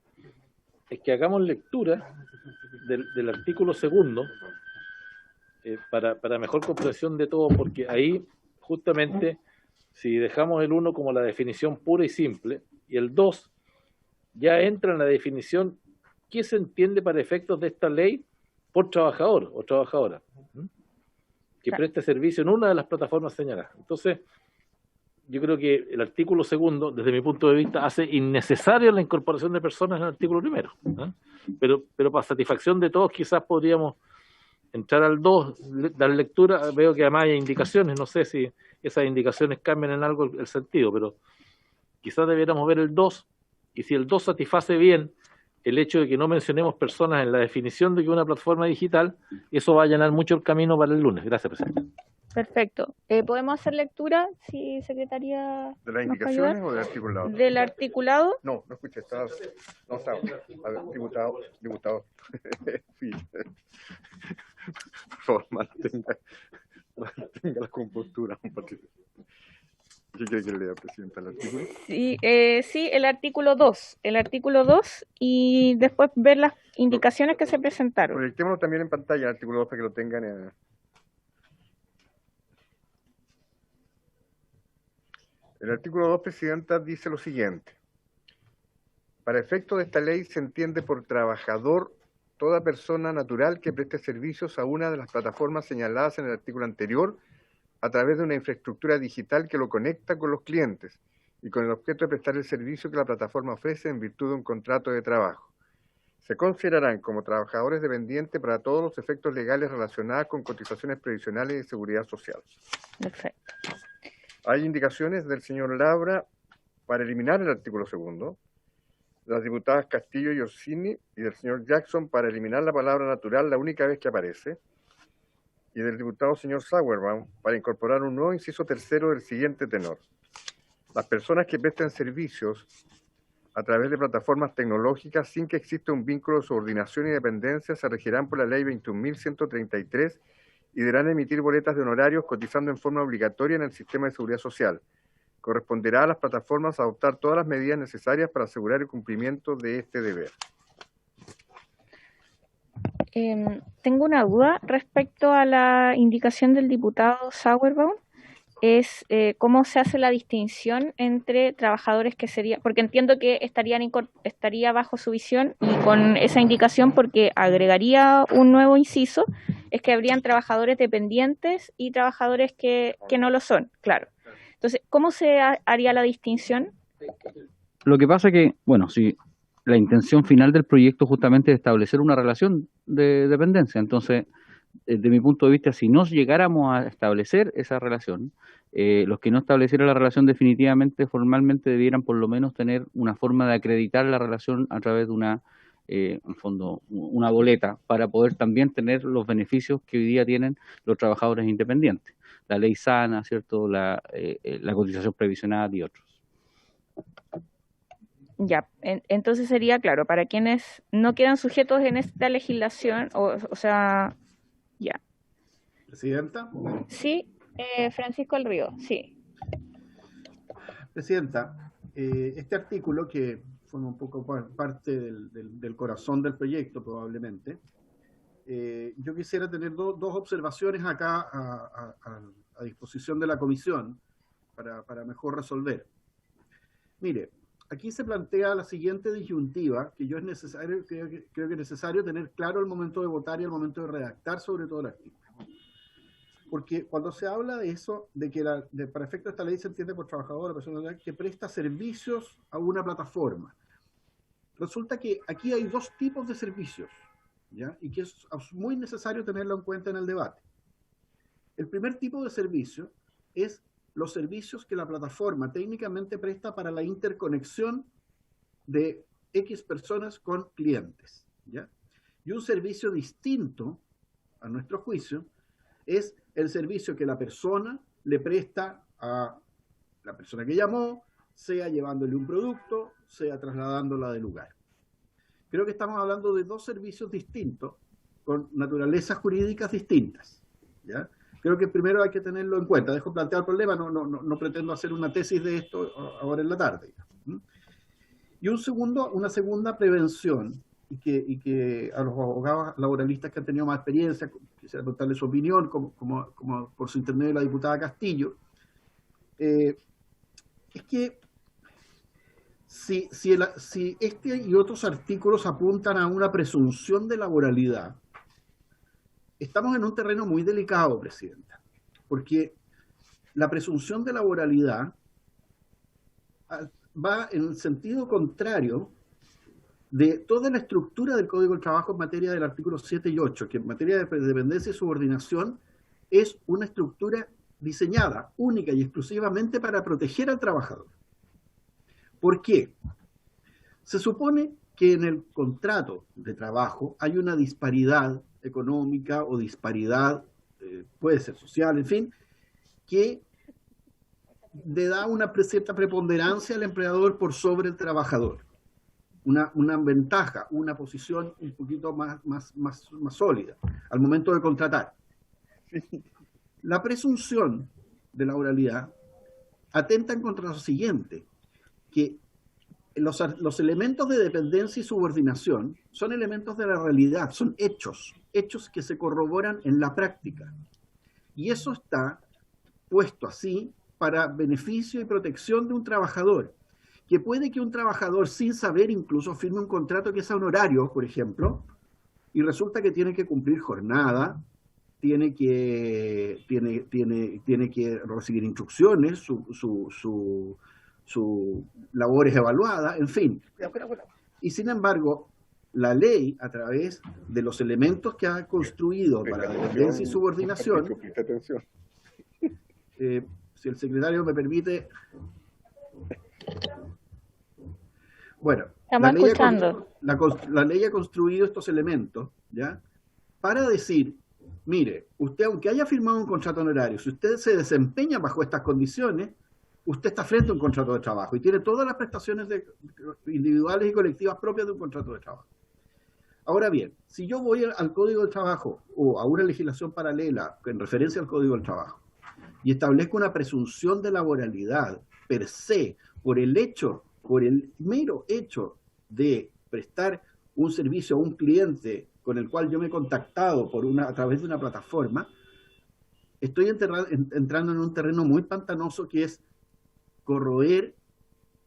es que hagamos lectura del artículo 2 para mejor comprensión de todo, porque ahí justamente si dejamos el 1 como la definición pura y simple, y el 2 ya entra en la definición qué se entiende para efectos de esta ley por trabajador o trabajadora que preste servicio en una de las plataformas señaladas. Entonces, yo creo que el artículo 2, desde mi punto de vista, hace innecesaria la incorporación de personas en el artículo 1. Pero para satisfacción de todos, quizás podríamos entrar al 2, dar lectura. Veo que además hay indicaciones, no sé si esas indicaciones cambian en algo el sentido, pero quizás debiéramos ver el 2, y si el 2 satisface bien el hecho de que no mencionemos personas en la definición de que una plataforma digital, eso va a allanar mucho el camino para el lunes. Gracias, presidente. Perfecto. ¿Podemos hacer lectura, si secretaría? ¿De las indicaciones o del articulado? ¿Del articulado? No escuché, estaba. Diputado. Sí. Por favor, mantenga la compostura. ¿Qué quiere que lea, presidenta, el artículo? Sí, el artículo 2. El artículo 2 y después ver las indicaciones que se presentaron. Proyectémoslo también en pantalla, el artículo 2, para que lo tengan. El artículo 2, presidenta, dice lo siguiente. Para efecto de esta ley se entiende por trabajador toda persona natural que preste servicios a una de las plataformas señaladas en el artículo anterior a través de una infraestructura digital que lo conecta con los clientes y con el objeto de prestar el servicio que la plataforma ofrece en virtud de un contrato de trabajo. Se considerarán como trabajadores dependientes para todos los efectos legales relacionados con cotizaciones previsionales y de seguridad social. Perfecto. Hay indicaciones del señor Labra para eliminar el artículo 2, de las diputadas Castillo y Orsini y del señor Jackson para eliminar la palabra natural la única vez que aparece, y del diputado señor Sauerbaum para incorporar un nuevo inciso 3 del siguiente tenor. Las personas que presten servicios a través de plataformas tecnológicas sin que exista un vínculo de subordinación y dependencia se regirán por la ley 21.133 y deberán emitir boletas de honorarios cotizando en forma obligatoria en el sistema de seguridad social. Corresponderá a las plataformas adoptar todas las medidas necesarias para asegurar el cumplimiento de este deber. Tengo una duda respecto a la indicación del diputado Sauerbaum. Es cómo se hace la distinción entre trabajadores que sería, porque entiendo que estaría bajo su visión y con esa indicación, porque agregaría un nuevo inciso, es que habrían trabajadores dependientes y trabajadores que no lo son, claro. Entonces, ¿cómo se haría la distinción? Lo que pasa es que, bueno, si la intención final del proyecto justamente es establecer una relación de dependencia, entonces, desde mi punto de vista, si no llegáramos a establecer esa relación, los que no establecieran la relación definitivamente, formalmente, debieran por lo menos tener una forma de acreditar la relación a través de en fondo, una boleta, para poder también tener los beneficios que hoy día tienen los trabajadores independientes. la ley sana, ¿cierto? La cotización previsional y otros. Ya, entonces sería claro, para quienes no quedan sujetos en esta legislación, o sea, ya. Presidenta. Sí, Francisco del Río, sí. Presidenta, este artículo que forma un poco parte del corazón del proyecto probablemente, yo quisiera tener dos observaciones acá a disposición de la comisión para mejor resolver. Mire, aquí se plantea la siguiente disyuntiva, que yo creo que es necesario tener claro el momento de votar y el momento de redactar sobre todo el artículo. Porque cuando se habla de eso, de que para efecto de esta ley se entiende por trabajador o persona que presta servicios a una plataforma. Resulta que aquí hay dos tipos de servicios, ¿ya? Y que es muy necesario tenerlo en cuenta en el debate. El primer tipo de servicio es los servicios que la plataforma técnicamente presta para la interconexión de X personas con clientes, ¿ya? Y un servicio distinto, a nuestro juicio, es el servicio que la persona le presta a la persona que llamó, sea llevándole un producto, sea trasladándola del lugar. Creo que estamos hablando de dos servicios distintos, con naturalezas jurídicas distintas, ¿ya? Creo que primero hay que tenerlo en cuenta. Dejo plantear el problema, no pretendo hacer una tesis de esto ahora en la tarde. Y una segunda prevención, y que a los abogados laboralistas que han tenido más experiencia, quisiera preguntarle su opinión, como por su intermedio de la diputada Castillo, es que si este y otros artículos apuntan a una presunción de laboralidad, estamos en un terreno muy delicado, Presidenta, porque la presunción de laboralidad va en el sentido contrario de toda la estructura del Código del Trabajo en materia del artículo 7 y 8, que en materia de dependencia y subordinación es una estructura diseñada única y exclusivamente para proteger al trabajador. ¿Por qué? Se supone que en el contrato de trabajo hay una disparidad económica o disparidad, puede ser social, en fin, que le da una cierta preponderancia al empleador por sobre el trabajador. Una ventaja, una posición un poquito más sólida al momento de contratar. La presunción de laboralidad atenta contra lo siguiente, que los elementos de dependencia y subordinación son elementos de la realidad, son hechos que se corroboran en la práctica. Y eso está puesto así para beneficio y protección de un trabajador, que puede que un trabajador sin saber incluso firme un contrato que es a honorario, por ejemplo, y resulta que tiene que cumplir jornada, tiene que recibir instrucciones, su labor es evaluada, en fin. Y sin embargo, la ley, a través de los elementos que ha construido para la dependencia y subordinación, si el secretario me permite... Bueno, la ley ha construido estos elementos, ¿ya? Para decir, mire, usted aunque haya firmado un contrato honorario, si usted se desempeña bajo estas condiciones, usted está frente a un contrato de trabajo y tiene todas las prestaciones individuales y colectivas propias de un contrato de trabajo. Ahora bien, si yo voy al Código del Trabajo o a una legislación paralela en referencia al Código del Trabajo y establezco una presunción de laboralidad per se por el mero hecho de prestar un servicio a un cliente con el cual yo me he contactado a través de una plataforma, estoy entrando en un terreno muy pantanoso que es corroer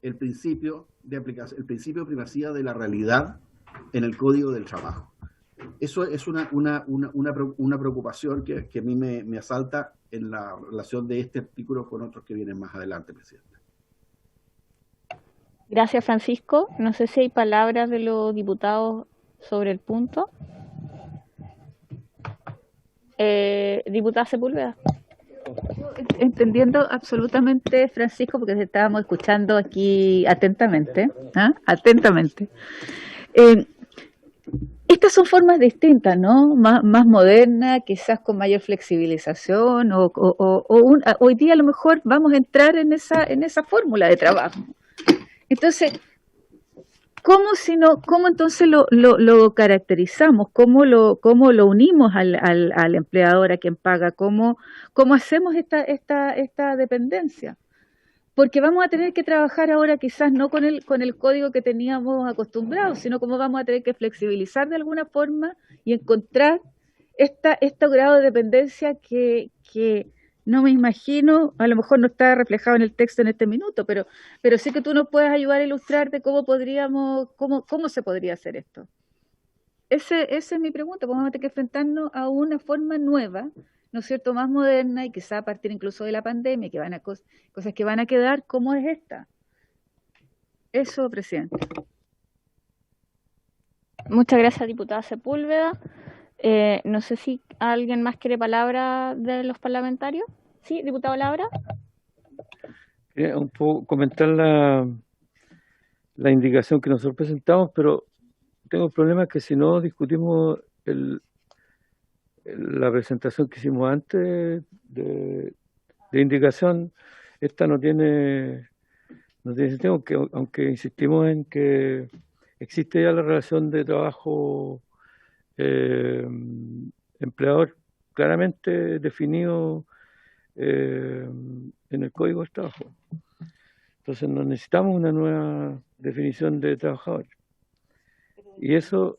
el principio de aplicación, el principio de primacía de la realidad en el Código del Trabajo. Eso es una preocupación que a mí me asalta en la relación de este artículo con otros que vienen más adelante, Presidenta. Gracias, Francisco. No sé si hay palabras de los diputados sobre el punto. Diputada Sepúlveda. Entendiendo absolutamente, Francisco, porque te estábamos escuchando aquí atentamente, atentamente. Estas son formas distintas, ¿no? Más modernas, quizás con mayor flexibilización, hoy día a lo mejor vamos a entrar en esa fórmula de trabajo. Entonces, ¿cómo entonces lo caracterizamos? ¿Cómo lo unimos al empleador, a quien paga? ¿Cómo hacemos esta dependencia? Porque vamos a tener que trabajar ahora quizás no con el código que teníamos acostumbrado, sino como vamos a tener que flexibilizar de alguna forma y encontrar este grado de dependencia que no me imagino, a lo mejor no está reflejado en el texto en este minuto, pero sí que tú nos puedes ayudar a ilustrar de cómo se podría hacer esto. Esa es mi pregunta, vamos a tener que enfrentarnos a una forma nueva, ¿no es cierto?, más moderna y quizá a partir incluso de la pandemia, que cosas que van a quedar, ¿cómo es esta? Eso, presidente. Muchas gracias, diputada Sepúlveda. No sé si alguien más quiere palabra de los parlamentarios. Sí, diputado Labra. Quería un poco comentar la indicación que nosotros presentamos, pero tengo el problema que si no discutimos la presentación que hicimos antes de indicación, esta no tiene sentido, aunque insistimos en que existe ya la relación de trabajo empleador claramente definido en el Código del Trabajo. Entonces no necesitamos una nueva definición de trabajador. Y eso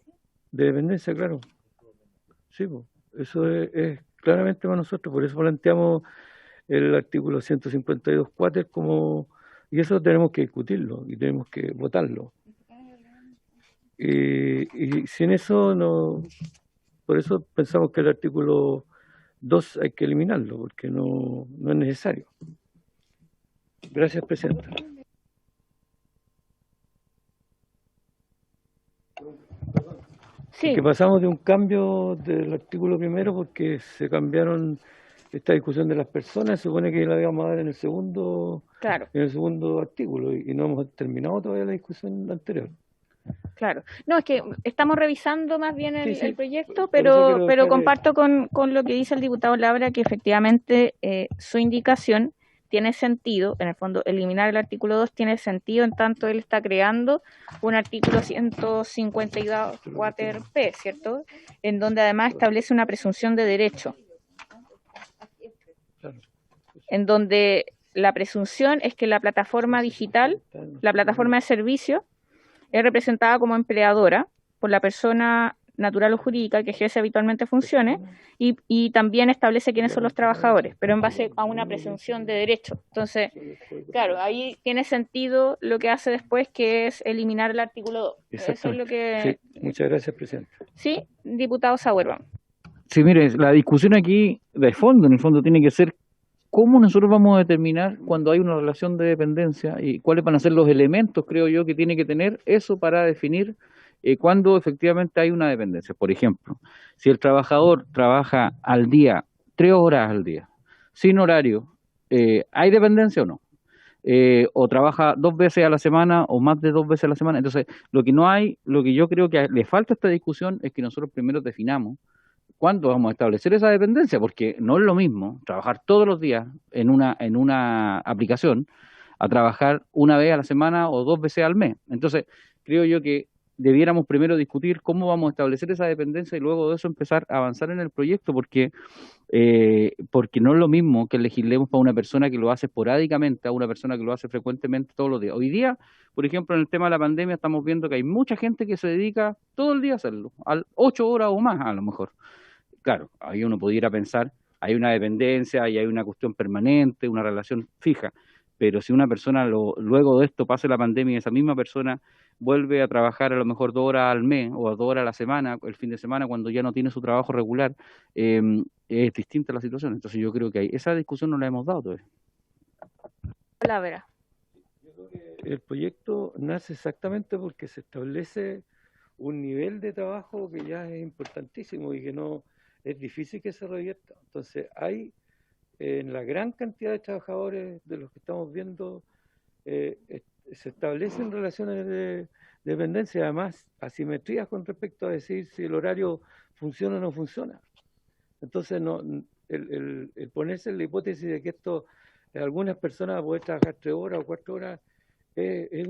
de dependencia, claro. Sí, pues, eso es claramente para nosotros, por eso planteamos el artículo 152 cuáter como, y eso tenemos que discutirlo y tenemos que votarlo. Y sin eso no, por eso pensamos que el artículo 2 hay que eliminarlo, porque no es necesario. Gracias, presidenta. Sí. Que pasamos de un cambio del artículo primero porque se cambiaron esta discusión de las personas, se supone que la íbamos a dar en el segundo, claro, en el segundo artículo y no hemos terminado todavía la discusión anterior. Claro, no, es que estamos revisando más bien el proyecto, pero comparto con lo que dice el diputado Labra, que efectivamente su indicación tiene sentido, en el fondo eliminar el artículo 2 tiene sentido en tanto él está creando un artículo 152 cuáter-P, ¿cierto? En donde además establece una presunción de derecho, en donde la presunción es que la plataforma digital, la plataforma de servicio, es representada como empleadora por la persona natural o jurídica que ejerce habitualmente funciones y también establece quiénes son los trabajadores, pero en base a una presunción de derecho. Entonces, claro, ahí tiene sentido lo que hace después, que es eliminar el artículo 2. Eso es lo que... Sí, muchas gracias, presidente. Sí, diputado Sauerbaum. Sí, mire, la discusión aquí de fondo, en el fondo, tiene que ser cómo nosotros vamos a determinar cuando hay una relación de dependencia y cuáles van a ser los elementos, creo yo, que tiene que tener eso para definir cuándo efectivamente hay una dependencia. Por ejemplo, si el trabajador trabaja al día, 3 horas al día, sin horario, ¿hay dependencia o no? O trabaja 2 veces a la semana o más de 2 veces a la semana. Entonces, lo que yo creo que le falta a esta discusión es que nosotros primero definamos cuándo vamos a establecer esa dependencia, porque no es lo mismo trabajar todos los días en una aplicación a trabajar una vez a la semana o 2 veces al mes. Entonces, creo yo que debiéramos primero discutir cómo vamos a establecer esa dependencia y luego de eso empezar a avanzar en el proyecto, porque no es lo mismo que legislemos para una persona que lo hace esporádicamente a una persona que lo hace frecuentemente todos los días. Hoy día, por ejemplo, en el tema de la pandemia estamos viendo que hay mucha gente que se dedica todo el día a hacerlo, 8 horas o más a lo mejor. Claro, ahí uno pudiera pensar, hay una dependencia y hay una cuestión permanente, una relación fija, pero si una persona luego de esto pase la pandemia y esa misma persona vuelve a trabajar a lo mejor 2 horas al mes o 2 horas a la semana, el fin de semana, cuando ya no tiene su trabajo regular, es distinta la situación. Entonces yo creo que esa discusión no la hemos dado todavía. Palabra. El proyecto nace exactamente porque se establece un nivel de trabajo que ya es importantísimo y que no es difícil que se revierta. Entonces hay en la gran cantidad de trabajadores de los que estamos viendo se establecen relaciones de dependencia, además asimetrías con respecto a decir si el horario funciona o no funciona. Entonces, el ponerse en la hipótesis de que esto, algunas personas van a poder trabajar 3 horas o 4 horas, es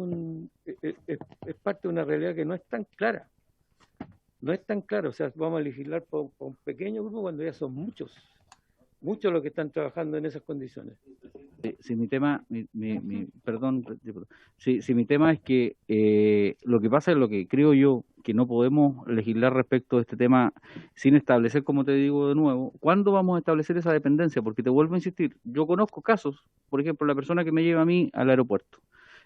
parte de una realidad que no es tan clara. No es tan claro, o sea, vamos a legislar por un pequeño grupo cuando ya son muchos los que están trabajando en esas condiciones. Si mi tema, perdón, si mi tema es que lo que pasa es lo que creo yo, que no podemos legislar respecto de este tema sin establecer, como te digo de nuevo, ¿cuándo vamos a establecer esa dependencia? Porque te vuelvo a insistir, yo conozco casos, por ejemplo, la persona que me lleva a mí al aeropuerto,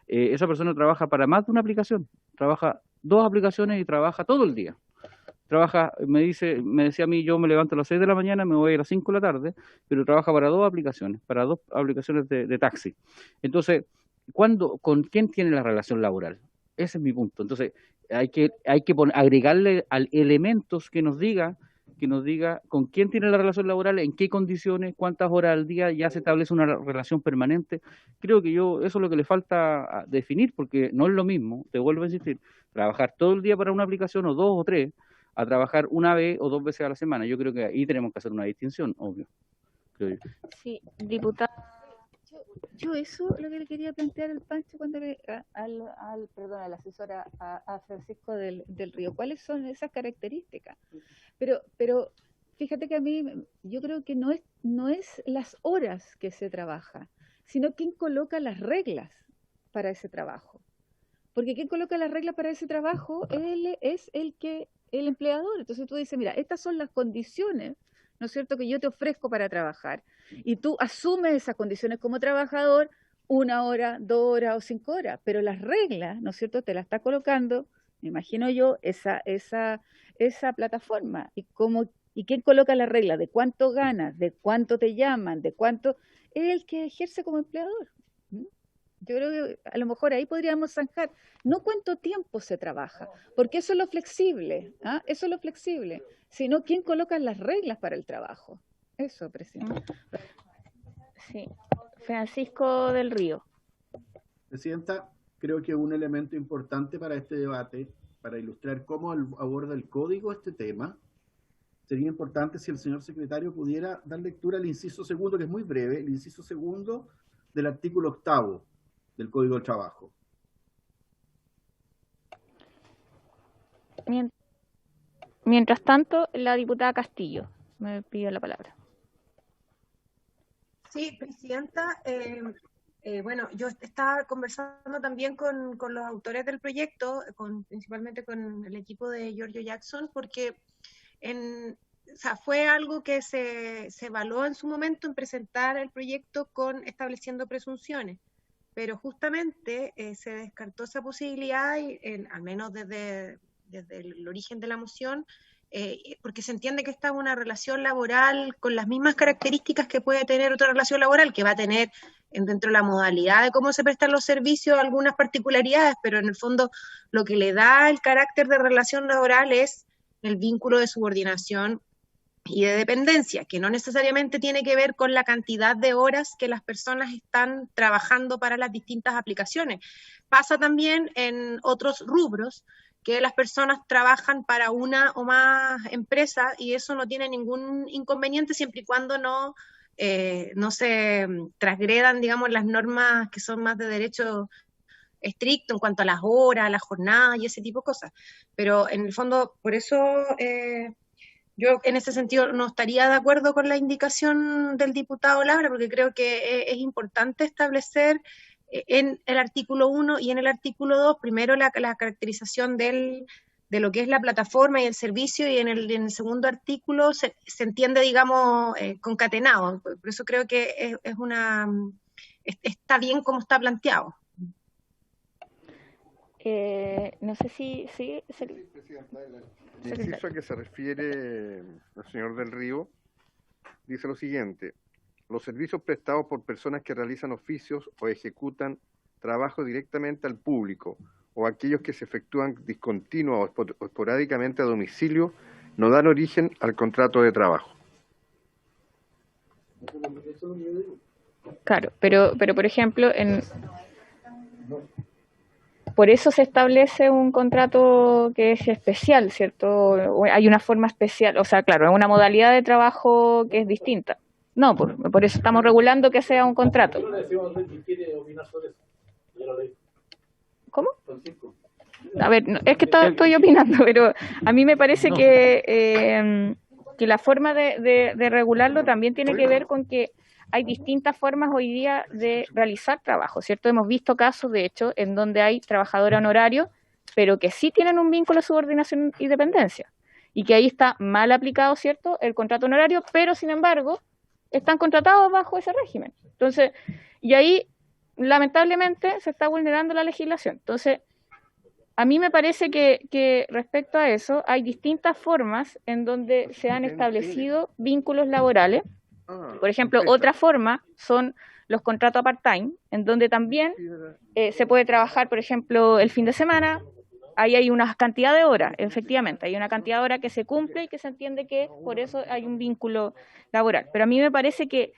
esa persona trabaja para más de una aplicación, trabaja 2 aplicaciones y trabaja todo el día. Trabaja, me decía a mí, yo me levanto a las 6 de la mañana, me voy a las 5 de la tarde, pero trabaja para 2 aplicaciones de taxi. Entonces, ¿con quién tiene la relación laboral? Ese es mi punto. Entonces, hay que agregarle elementos que nos diga con quién tiene la relación laboral, en qué condiciones, cuántas horas al día, ya se establece una relación permanente. Creo que eso es lo que le falta definir, porque no es lo mismo, te vuelvo a insistir, trabajar todo el día para una aplicación o 2 o 3, a trabajar 1 vez o 2 veces a la semana. Yo creo que ahí tenemos que hacer una distinción, obvio. Creo yo. Sí, diputado. Yo eso lo que le quería plantear al Pancho cuando al asesor a Francisco del Río. ¿Cuáles son esas características? Pero fíjate que a mí, yo creo que no es las horas que se trabaja, sino quién coloca las reglas para ese trabajo. Porque quien coloca las reglas para ese trabajo es el empleador. Entonces tú dices, mira, estas son las condiciones, ¿no es cierto?, que yo te ofrezco para trabajar. Y tú asumes esas condiciones como trabajador 1 hora, 2 horas o 5 horas. Pero las reglas, ¿no es cierto?, te las está colocando, me imagino yo, esa plataforma. ¿Y quién coloca las reglas? ¿De cuánto ganas? ¿De cuánto te llaman? ¿De cuánto? Es el que ejerce como empleador. Yo creo que a lo mejor ahí podríamos zanjar, no cuánto tiempo se trabaja, porque eso es lo flexible, eso es lo flexible, sino quién coloca las reglas para el trabajo. Eso, presidente. Sí, Francisco del Río. Presidenta, creo que un elemento importante para este debate, para ilustrar cómo aborda el código este tema, sería importante si el señor secretario pudiera dar lectura al inciso segundo, que es muy breve, el inciso segundo del artículo 8º del Código del Trabajo. Mientras tanto, la diputada Castillo me pidió la palabra. Sí, presidenta. Bueno, yo estaba conversando también con los autores del proyecto, principalmente con el equipo de Giorgio Jackson, porque fue algo que se evaluó en su momento en presentar el proyecto estableciendo presunciones. Pero justamente se descartó esa posibilidad, al menos desde el origen de la moción, porque se entiende que esta es una relación laboral con las mismas características que puede tener otra relación laboral, que va a tener dentro de la modalidad de cómo se prestan los servicios algunas particularidades, pero en el fondo lo que le da el carácter de relación laboral es el vínculo de subordinación y de dependencia, que no necesariamente tiene que ver con la cantidad de horas que las personas están trabajando para las distintas aplicaciones. Pasa también en otros rubros, que las personas trabajan para una o más empresas y eso no tiene ningún inconveniente siempre y cuando no se transgredan, digamos, las normas que son más de derecho estricto en cuanto a las horas, las jornadas y ese tipo de cosas. Pero en el fondo, por eso yo en ese sentido no estaría de acuerdo con la indicación del diputado Labra, porque creo que es importante establecer en el artículo 1 y en el artículo 2, primero la caracterización de lo que es la plataforma y el servicio, y en el segundo artículo se entiende, digamos, concatenado. Por eso creo que está bien como está planteado. No sé si... Sí, el inciso a que se refiere el señor del Río dice lo siguiente: los servicios prestados por personas que realizan oficios o ejecutan trabajo directamente al público o aquellos que se efectúan discontinua o esporádicamente a domicilio no dan origen al contrato de trabajo. Claro, pero por ejemplo, por eso se establece un contrato que es especial, ¿cierto? Hay una forma especial, o sea, claro, es una modalidad de trabajo que es distinta. No, por eso estamos regulando que sea un contrato. ¿Cómo? A ver, es que estoy opinando, pero a mí me parece que la forma de regularlo también tiene que ver con que hay distintas formas hoy día de realizar trabajo, ¿cierto? Hemos visto casos, de hecho, en donde hay trabajadores honorarios, pero que sí tienen un vínculo de subordinación y dependencia, y que ahí está mal aplicado, ¿cierto?, el contrato honorario, pero sin embargo están contratados bajo ese régimen. Entonces, y ahí lamentablemente se está vulnerando la legislación. Entonces, a mí me parece que respecto a eso hay distintas formas en donde se han establecido vínculos laborales. Por ejemplo, otra forma son los contratos a part-time, en donde también se puede trabajar, por ejemplo, el fin de semana. Ahí hay una cantidad de horas, efectivamente, hay una cantidad de horas que se cumple y que se entiende que por eso hay un vínculo laboral. Pero a mí me parece que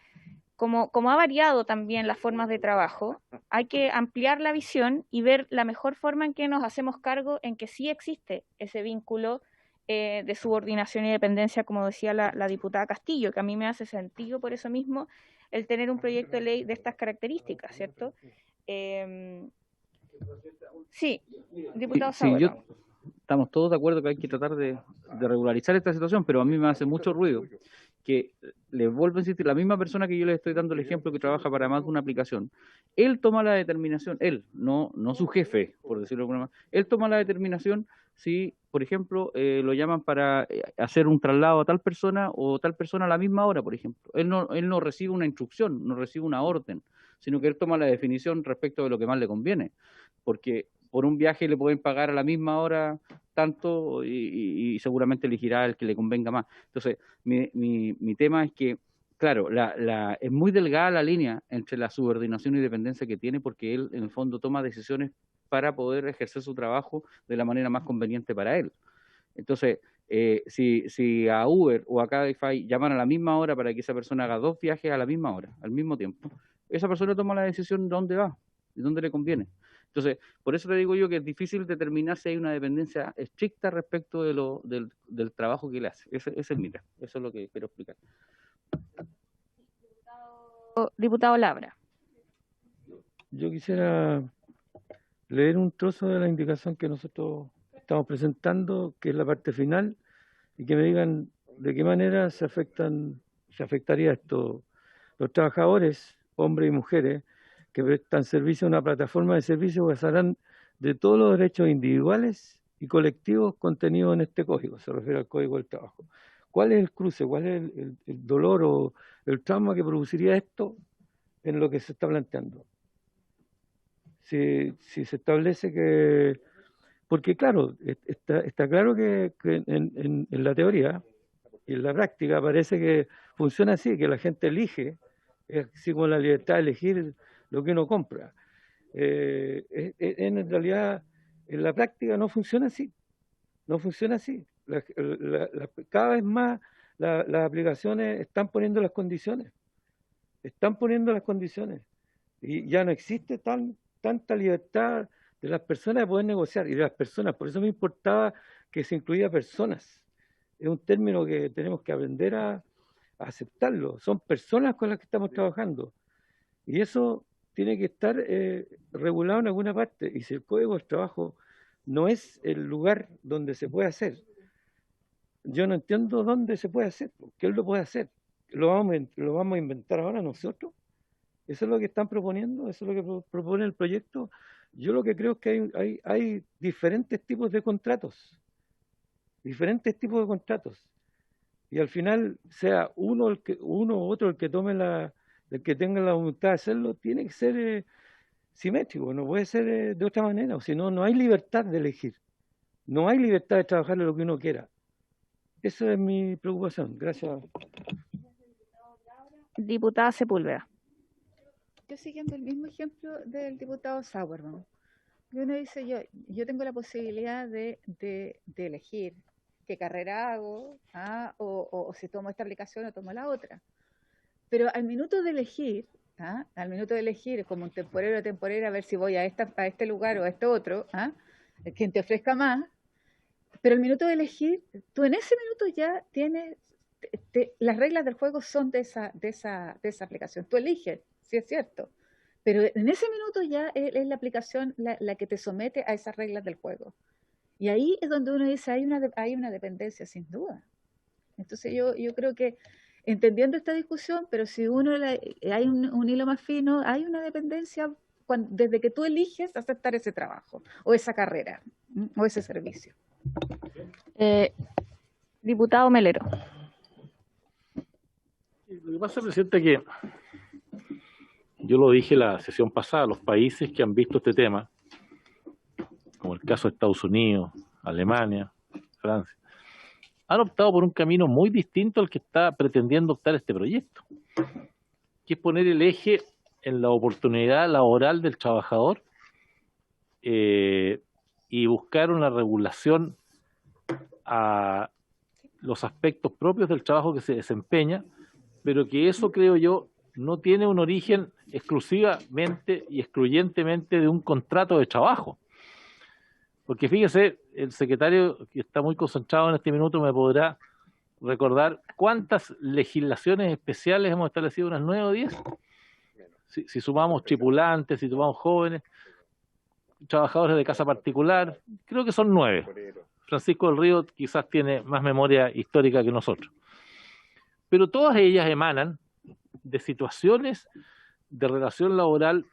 como ha variado también las formas de trabajo, hay que ampliar la visión y ver la mejor forma en que nos hacemos cargo en que sí existe ese vínculo de subordinación y dependencia, como decía la diputada Castillo, que a mí me hace sentido por eso mismo el tener un proyecto de ley de estas características, ¿cierto? Sí, diputado Sauer. Estamos todos de acuerdo que hay que tratar de regularizar esta situación, pero a mí me hace mucho ruido que les vuelvo a insistir, la misma persona que yo les estoy dando el ejemplo que trabaja para más de una aplicación, él toma la determinación, él, no su jefe, por decirlo de alguna manera, él toma la determinación si, por ejemplo, lo llaman para hacer un traslado a tal persona o tal persona a la misma hora, por ejemplo. Él no recibe una instrucción, no recibe una orden, sino que él toma la definición respecto de lo que más le conviene, porque por un viaje le pueden pagar a la misma hora tanto y seguramente elegirá el que le convenga más. Entonces, mi tema es que, claro, es muy delgada la línea entre la subordinación y dependencia que tiene, porque él, en el fondo, toma decisiones para poder ejercer su trabajo de la manera más conveniente para él. Entonces, si a Uber o a Cabify llaman a la misma hora para que esa persona haga 2 viajes a la misma hora, al mismo tiempo, esa persona toma la decisión de dónde va y dónde le conviene. Entonces, por eso te digo yo que es difícil determinar si hay una dependencia estricta respecto de del trabajo que él hace. Ese es mi tema. Eso es lo que quiero explicar. Diputado Labra. Yo quisiera leer un trozo de la indicación que nosotros estamos presentando, que es la parte final, y que me digan de qué manera se afectaría esto. Los trabajadores, hombres y mujeres, que prestan servicio a una plataforma de servicios gozarán de todos los derechos individuales y colectivos contenidos en este código, se refiere al Código del Trabajo. ¿Cuál es el cruce? ¿Cuál es el dolor o el trauma que produciría esto en lo que se está planteando? Si se establece que... Porque claro, está claro que en la teoría y en la práctica parece que funciona así, que la gente elige, es así como la libertad de elegir lo que uno compra. En realidad, en la práctica no funciona así. No funciona así. Cada vez más las aplicaciones están poniendo las condiciones. Están poniendo las condiciones. Y ya no existe tanta libertad de las personas de poder negociar. Y de las personas, por eso me importaba que se incluya personas. Es un término que tenemos que aprender a aceptarlo. Son personas con las que estamos trabajando. Y eso tiene que estar regulado en alguna parte. Y si el Código del Trabajo no es el lugar donde se puede hacer, yo no entiendo dónde se puede hacer, porque él lo puede hacer. Lo vamos a inventar ahora nosotros. Eso es lo que están proponiendo, eso es lo que propone el proyecto. Yo lo que creo es que hay diferentes tipos de contratos. Diferentes tipos de contratos. Y al final, sea uno u otro el que tome el que tenga la voluntad de hacerlo, tiene que ser simétrico, no puede ser de otra manera, o si no, no hay libertad de elegir, no hay libertad de trabajar lo que uno quiera. Esa es mi preocupación. Gracias. Diputada Sepúlveda. Yo siguiendo el mismo ejemplo del diputado Sauerman, uno dice, yo tengo la posibilidad de elegir qué carrera hago, o si tomo esta aplicación o tomo la otra. Pero al minuto de elegir, ¿ah? Al minuto de elegir, como un temporero o temporera, a ver si voy a este lugar o a este otro, ¿ah? Quien te ofrezca más. Pero el minuto de elegir, tú en ese minuto ya tienes, las reglas del juego son de esa aplicación. Tú eliges, sí es cierto. Pero en ese minuto ya es la aplicación la que te somete a esas reglas del juego. Y ahí es donde uno dice, hay una dependencia, sin duda. Entonces yo creo que, entendiendo esta discusión, pero si hay un hilo más fino, hay una dependencia desde que tú eliges aceptar ese trabajo, o esa carrera, o ese servicio. Diputado Melero. Lo que pasa, presidente, que yo lo dije la sesión pasada, los países que han visto este tema, como el caso de Estados Unidos, Alemania, Francia, han optado por un camino muy distinto al que está pretendiendo optar este proyecto, que es poner el eje en la oportunidad laboral del trabajador y buscar una regulación a los aspectos propios del trabajo que se desempeña, pero que eso, creo yo, no tiene un origen exclusivamente y excluyentemente de un contrato de trabajo. Porque fíjese, el secretario, que está muy concentrado en este minuto, me podrá recordar cuántas legislaciones especiales hemos establecido, unas 9 o 10. Si sumamos tripulantes, si sumamos jóvenes, trabajadores de casa particular, creo que son 9. Francisco del Río quizás tiene más memoria histórica que nosotros. Pero todas ellas emanan de situaciones de relación laboral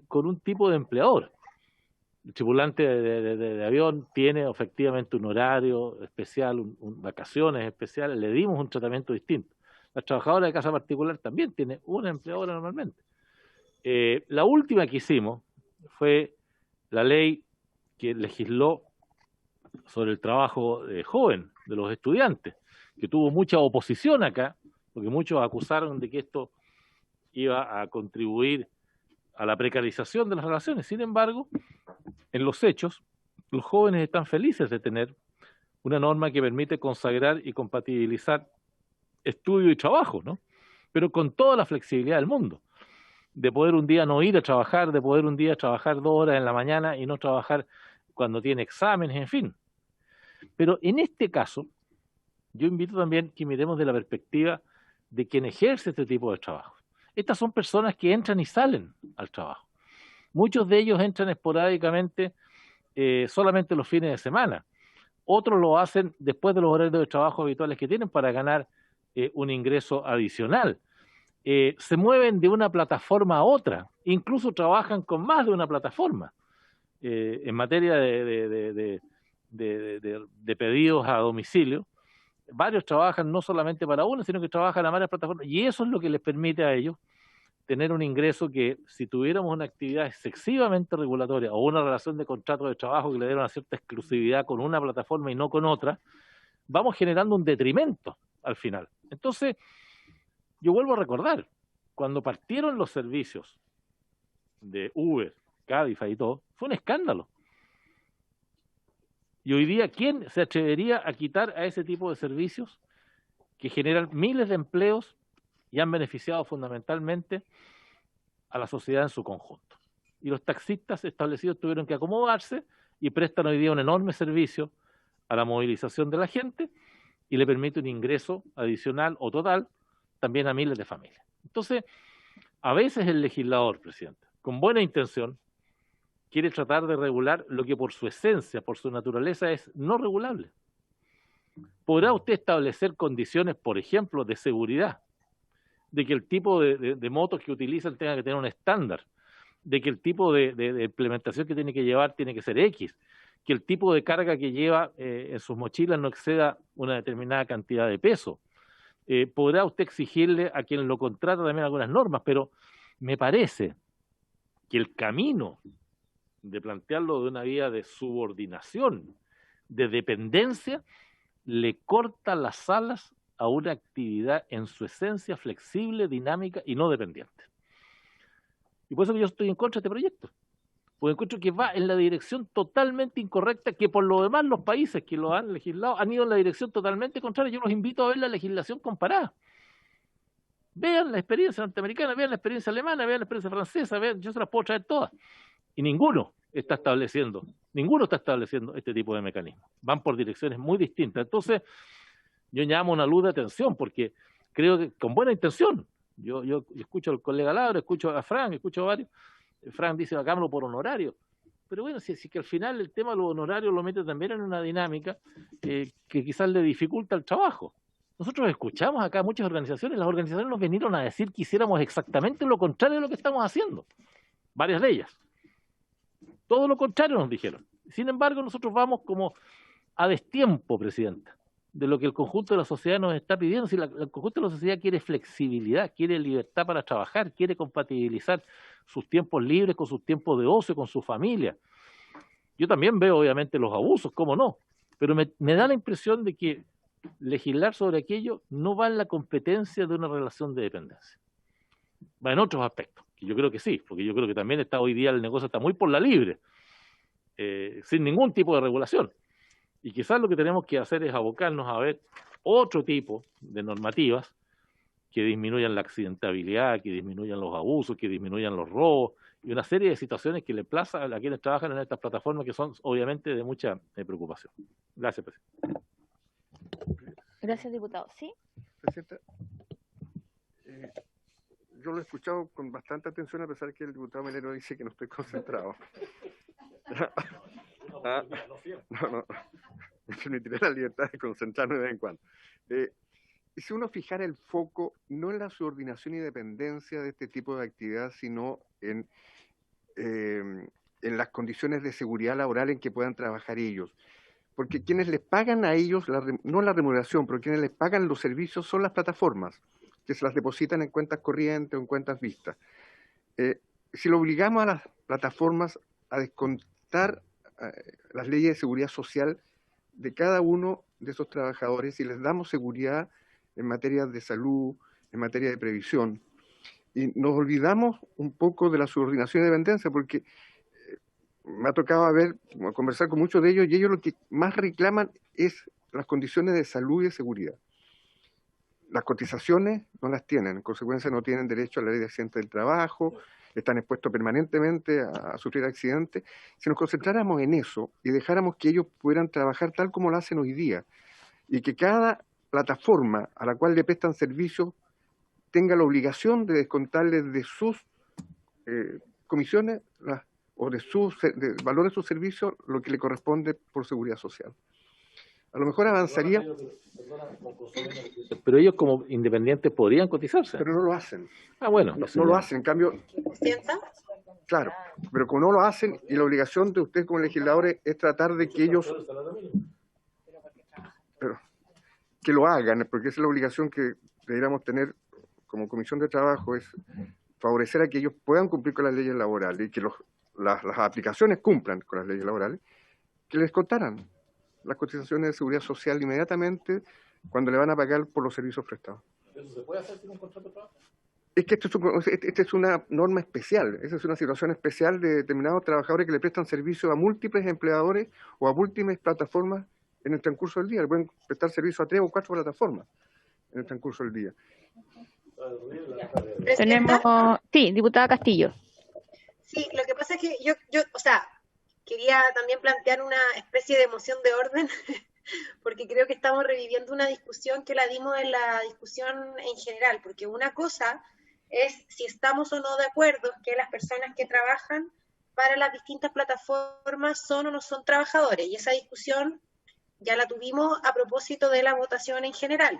con un tipo de empleador. El tripulante de avión tiene efectivamente un horario especial, vacaciones especiales, le dimos un tratamiento distinto. La trabajadora de casa particular también tiene una empleadora normalmente. La última que hicimos fue la ley que legisló sobre el trabajo joven de los estudiantes, que tuvo mucha oposición acá, porque muchos acusaron de que esto iba a contribuir a la precarización de las relaciones. Sin embargo, en los hechos, los jóvenes están felices de tener una norma que permite consagrar y compatibilizar estudio y trabajo, ¿no? Pero con toda la flexibilidad del mundo, de poder un día no ir a trabajar, de poder un día trabajar 2 horas en la mañana y no trabajar cuando tiene exámenes, en fin. Pero en este caso, yo invito también que miremos de la perspectiva de quien ejerce este tipo de trabajo. Estas son personas que entran y salen al trabajo. Muchos de ellos entran esporádicamente solamente los fines de semana. Otros lo hacen después de los horarios de trabajo habituales que tienen para ganar un ingreso adicional. Se mueven de una plataforma a otra, incluso trabajan con más de una plataforma. En materia de pedidos a domicilio, varios trabajan no solamente para uno, sino que trabajan a varias plataformas, y eso es lo que les permite a ellos tener un ingreso que, si tuviéramos una actividad excesivamente regulatoria o una relación de contrato de trabajo que le diera una cierta exclusividad con una plataforma y no con otra, vamos generando un detrimento al final. Entonces, yo vuelvo a recordar, cuando partieron los servicios de Uber, Cabify y todo, fue un escándalo. Y hoy día, ¿quién se atrevería a quitar a ese tipo de servicios que generan miles de empleos y han beneficiado fundamentalmente a la sociedad en su conjunto? Y los taxistas establecidos tuvieron que acomodarse y prestan hoy día un enorme servicio a la movilización de la gente y le permite un ingreso adicional o total también a miles de familias. Entonces, a veces el legislador, presidente, con buena intención, quiere tratar de regular lo que por su esencia, por su naturaleza, es no regulable. ¿Podrá usted establecer condiciones, por ejemplo, de seguridad? De que el tipo de motos que utilizan tenga que tener un estándar, de que el tipo de implementación que tiene que llevar tiene que ser X, que el tipo de carga que lleva en sus mochilas no exceda una determinada cantidad de peso. Podrá usted exigirle a quien lo contrata también algunas normas, pero me parece que el camino de plantearlo de una vía de subordinación, de dependencia, le corta las alas a una actividad en su esencia flexible, dinámica y no dependiente. Y por eso que yo estoy en contra de este proyecto, porque encuentro que va en la dirección totalmente incorrecta, que por lo demás los países que lo han legislado han ido en la dirección totalmente contraria. Yo los invito a ver la legislación comparada. Vean la experiencia norteamericana, vean la experiencia alemana, vean la experiencia francesa, vean, yo se las puedo traer todas. Y ninguno está estableciendo este tipo de mecanismos. Van por direcciones muy distintas. Entonces, yo llamo una luz de atención, porque creo que con buena intención, yo escucho al colega Labra, escucho a Fran, escucho a varios, Fran dice, hagámoslo por honorario, pero bueno, si que al final el tema de los honorarios lo mete también en una dinámica que quizás le dificulta el trabajo. Nosotros escuchamos acá muchas organizaciones, las organizaciones nos vinieron a decir que hiciéramos exactamente lo contrario de lo que estamos haciendo, varias de ellas. Todo lo contrario nos dijeron. Sin embargo, nosotros vamos como a destiempo, Presidenta, de lo que el conjunto de la sociedad nos está pidiendo. Si el conjunto de la sociedad quiere flexibilidad, quiere libertad para trabajar, quiere compatibilizar sus tiempos libres con sus tiempos de ocio, con su familia. Yo también veo, obviamente, los abusos, cómo no, pero me da la impresión de que legislar sobre aquello no va en la competencia de una relación de dependencia. Va en otros aspectos, que yo creo que sí, porque yo creo que también hoy día el negocio está muy por la libre, sin ningún tipo de regulación. Y quizás lo que tenemos que hacer es abocarnos a ver otro tipo de normativas que disminuyan la accidentabilidad, que disminuyan los abusos, que disminuyan los robos, y una serie de situaciones que le plaza a quienes trabajan en estas plataformas que son obviamente de mucha preocupación. Gracias, presidente. Gracias, diputado. ¿Sí? Presidenta, yo lo he escuchado con bastante atención, a pesar que el diputado Melero dice que no estoy concentrado. No. Me permitiré la libertad de concentrarme de vez en cuando. Y si uno fijara el foco no en la subordinación y dependencia de este tipo de actividad, sino en las condiciones de seguridad laboral en que puedan trabajar ellos. Porque quienes les pagan a ellos, no la remuneración, pero quienes les pagan los servicios son las plataformas, que se las depositan en cuentas corrientes o en cuentas vistas. Si lo obligamos a las plataformas a descontar las leyes de seguridad social de cada uno de esos trabajadores y les damos seguridad en materia de salud, en materia de previsión, y nos olvidamos un poco de la subordinación y dependencia, porque me ha tocado conversar con muchos de ellos, y ellos lo que más reclaman es las condiciones de salud y de seguridad. Las cotizaciones no las tienen, en consecuencia no tienen derecho a la ley de accidentes del trabajo, están expuestos permanentemente a sufrir accidentes. Si nos concentráramos en eso y dejáramos que ellos pudieran trabajar tal como lo hacen hoy día, y que cada plataforma a la cual le prestan servicios tenga la obligación de descontarles de sus comisiones o del valor de sus servicios lo que le corresponde por seguridad social. A lo mejor avanzaría. Pero ellos como independientes podrían cotizarse. Pero no lo hacen. Bueno. No lo hacen, en cambio. Claro, pero como no lo hacen, y la obligación de ustedes como legisladores es tratar de que ellos que lo hagan, porque esa es la obligación que deberíamos tener como Comisión de Trabajo, es favorecer a que ellos puedan cumplir con las leyes laborales y que las aplicaciones cumplan con las leyes laborales, que les contaran las cotizaciones de seguridad social inmediatamente cuando le van a pagar por los servicios prestados. ¿Eso se puede hacer sin un contrato de trabajo? Es que esta es una norma especial, esa es una situación especial de determinados trabajadores que le prestan servicio a múltiples empleadores o a múltiples plataformas en el transcurso del día. Le pueden prestar servicio a 3 o 4 plataformas en el transcurso del día. Tenemos, sí, diputada Castillo. Sí, lo que pasa es que yo quería también plantear una especie de moción de orden, porque creo que estamos reviviendo una discusión que la dimos en la discusión en general, porque una cosa es si estamos o no de acuerdo que las personas que trabajan para las distintas plataformas son o no son trabajadores, y esa discusión ya la tuvimos a propósito de la votación en general.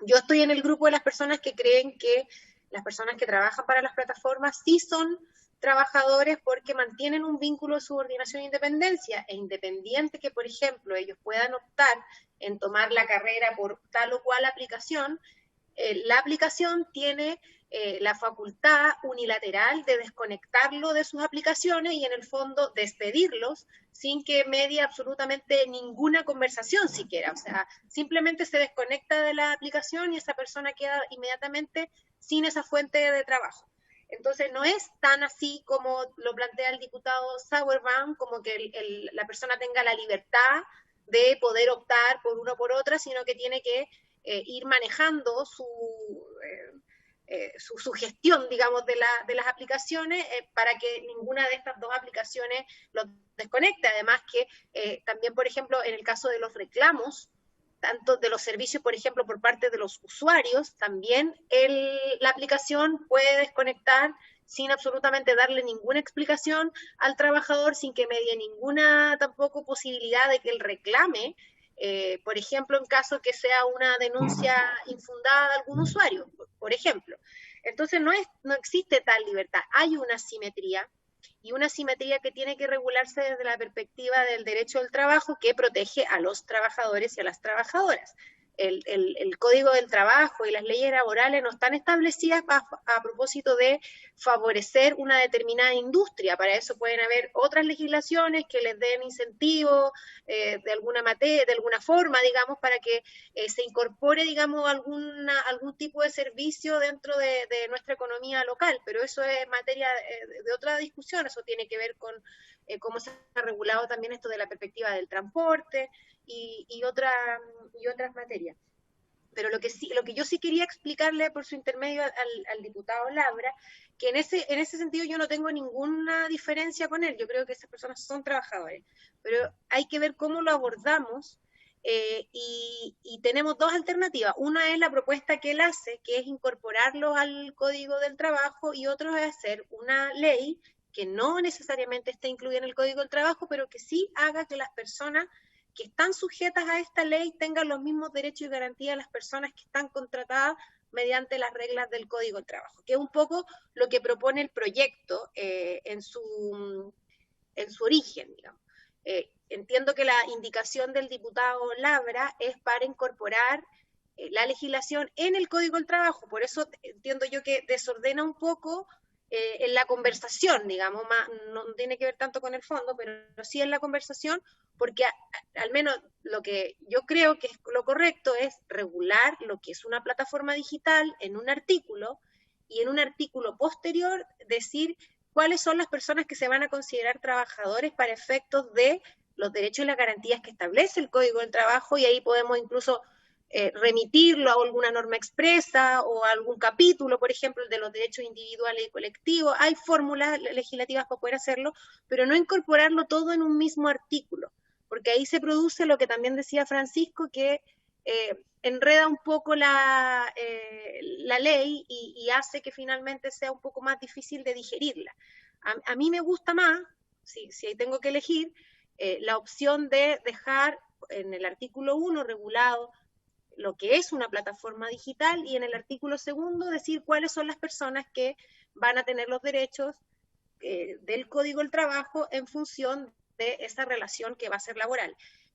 Yo estoy en el grupo de las personas que creen que las personas que trabajan para las plataformas sí son trabajadores porque mantienen un vínculo de subordinación e independencia, e independiente que, por ejemplo, ellos puedan optar en tomar la carrera por tal o cual aplicación, la aplicación tiene la facultad unilateral de desconectarlo de sus aplicaciones y en el fondo despedirlos sin que medie absolutamente ninguna conversación siquiera. O sea, simplemente se desconecta de la aplicación y esa persona queda inmediatamente sin esa fuente de trabajo. Entonces no es tan así como lo plantea el diputado Sauerbaum, como que la persona tenga la libertad de poder optar por una o por otra, sino que tiene que ir manejando su gestión, digamos, de las aplicaciones para que ninguna de estas dos aplicaciones los desconecte. Además que también, por ejemplo, en el caso de los reclamos, tanto de los servicios, por ejemplo, por parte de los usuarios, también la aplicación puede desconectar sin absolutamente darle ninguna explicación al trabajador, sin que medie ninguna tampoco posibilidad de que él reclame, por ejemplo, en caso que sea una denuncia infundada de algún usuario, por ejemplo. Entonces no existe tal libertad, hay una asimetría, y una asimetría que tiene que regularse desde la perspectiva del derecho del trabajo, que protege a los trabajadores y a las trabajadoras. El Código del Trabajo y las leyes laborales no están establecidas a propósito de favorecer una determinada industria. Para eso pueden haber otras legislaciones que les den incentivos de alguna forma, digamos, para que se incorpore, digamos, algún tipo de servicio dentro de nuestra economía local. Pero eso es materia de otra discusión. Eso tiene que ver con cómo se ha regulado también esto de la perspectiva del transporte y otras materias. Pero lo que yo sí quería explicarle por su intermedio al diputado Labra, que en ese sentido yo no tengo ninguna diferencia con él. Yo creo que esas personas son trabajadores, pero hay que ver cómo lo abordamos, y tenemos dos alternativas. Una es la propuesta que él hace, que es incorporarlo al Código del Trabajo, y otro es hacer una ley que no necesariamente esté incluida en el Código del Trabajo, pero que sí haga que las personas que están sujetas a esta ley tengan los mismos derechos y garantías a las personas que están contratadas mediante las reglas del Código del Trabajo, que es un poco lo que propone el proyecto en su origen, digamos. Entiendo que la indicación del diputado Labra es para incorporar la legislación en el Código del Trabajo, por eso entiendo yo que desordena un poco en la conversación, digamos, no tiene que ver tanto con el fondo, pero sí en la conversación, porque al menos lo que yo creo que es lo correcto es regular lo que es una plataforma digital en un artículo, y en un artículo posterior decir cuáles son las personas que se van a considerar trabajadores para efectos de los derechos y las garantías que establece el Código del Trabajo, y ahí podemos incluso remitirlo a alguna norma expresa o a algún capítulo, por ejemplo, el de los derechos individuales y colectivos. Hay fórmulas legislativas para poder hacerlo, pero no incorporarlo todo en un mismo artículo, porque ahí se produce lo que también decía Francisco, que enreda un poco la ley y hace que finalmente sea un poco más difícil de digerirla. A mí me gusta más, si ahí tengo que elegir, la opción de dejar en el artículo 1 regulado lo que es una plataforma digital, y en el artículo 2 decir cuáles son las personas que van a tener los derechos del Código del Trabajo en función de esa relación que va a ser laboral.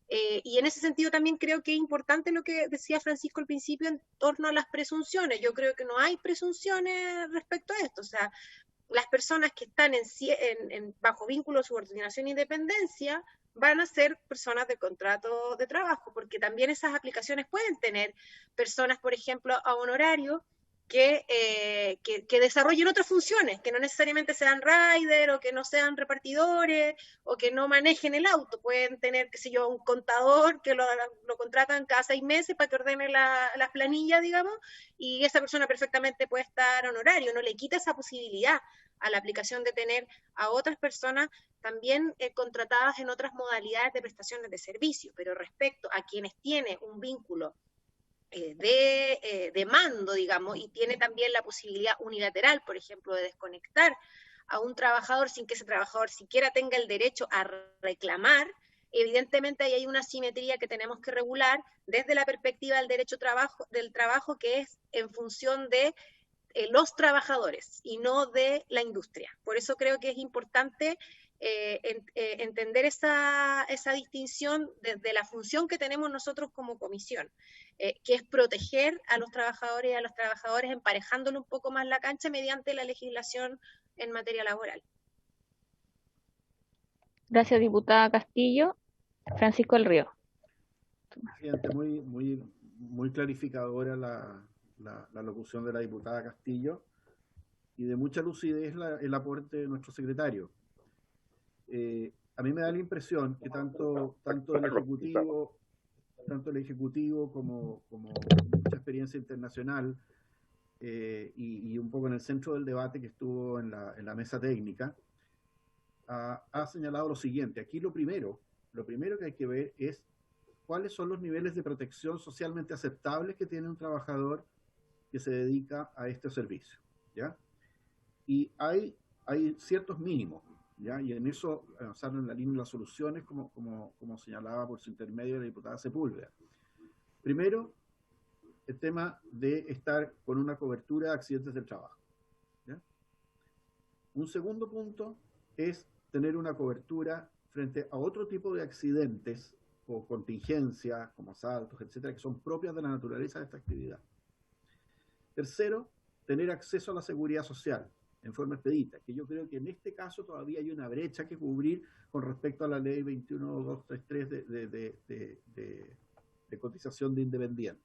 Y en ese sentido también creo que es importante lo que decía Francisco al principio en torno a las presunciones. Yo creo que no hay presunciones respecto a esto. O sea, las personas que están bajo vínculo de subordinación e independencia van a ser personas de contrato de trabajo, porque también esas aplicaciones pueden tener personas, por ejemplo, a honorario, que desarrollen otras funciones, que no necesariamente sean rider, o que no sean repartidores, o que no manejen el auto. Pueden tener, qué sé yo, un contador que lo contratan cada 6 meses para que ordene las planillas, digamos, y esa persona perfectamente puede estar a honorario. No le quita esa posibilidad a la aplicación de tener a otras personas también contratadas en otras modalidades de prestaciones de servicio. Pero respecto a quienes tienen un vínculo de mando, digamos, y tiene también la posibilidad unilateral, por ejemplo, de desconectar a un trabajador sin que ese trabajador siquiera tenga el derecho a reclamar, evidentemente ahí hay una asimetría que tenemos que regular desde la perspectiva del derecho del trabajo, que es en función de los trabajadores y no de la industria. Por eso creo que es importante entender esa distinción desde la función que tenemos nosotros como comisión, que es proteger a los trabajadores y a los trabajadores, emparejándole un poco más la cancha mediante la legislación en materia laboral. Gracias, diputada Castillo. Francisco del Río. Presidente, muy clarificadora la locución de la diputada Castillo, y de mucha lucidez el aporte de nuestro secretario. A mí me da la impresión que tanto el Ejecutivo como mucha experiencia internacional y un poco en el centro del debate que estuvo en la mesa técnica, ha señalado lo siguiente. Aquí lo primero que hay que ver es cuáles son los niveles de protección socialmente aceptables que tiene un trabajador que se dedica a este servicio, ¿ya? Y hay ciertos mínimos, ¿ya? Y en eso avanzaron en la línea de las soluciones, como señalaba por su intermedio la diputada Sepúlveda. Primero, el tema de estar con una cobertura de accidentes del trabajo, ¿ya? Un segundo punto es tener una cobertura frente a otro tipo de accidentes o contingencias, como asaltos, etcétera, que son propias de la naturaleza de esta actividad. Tercero, tener acceso a la seguridad social en forma expedita, que yo creo que en este caso todavía hay una brecha que cubrir con respecto a la ley 21233 de cotización de independientes.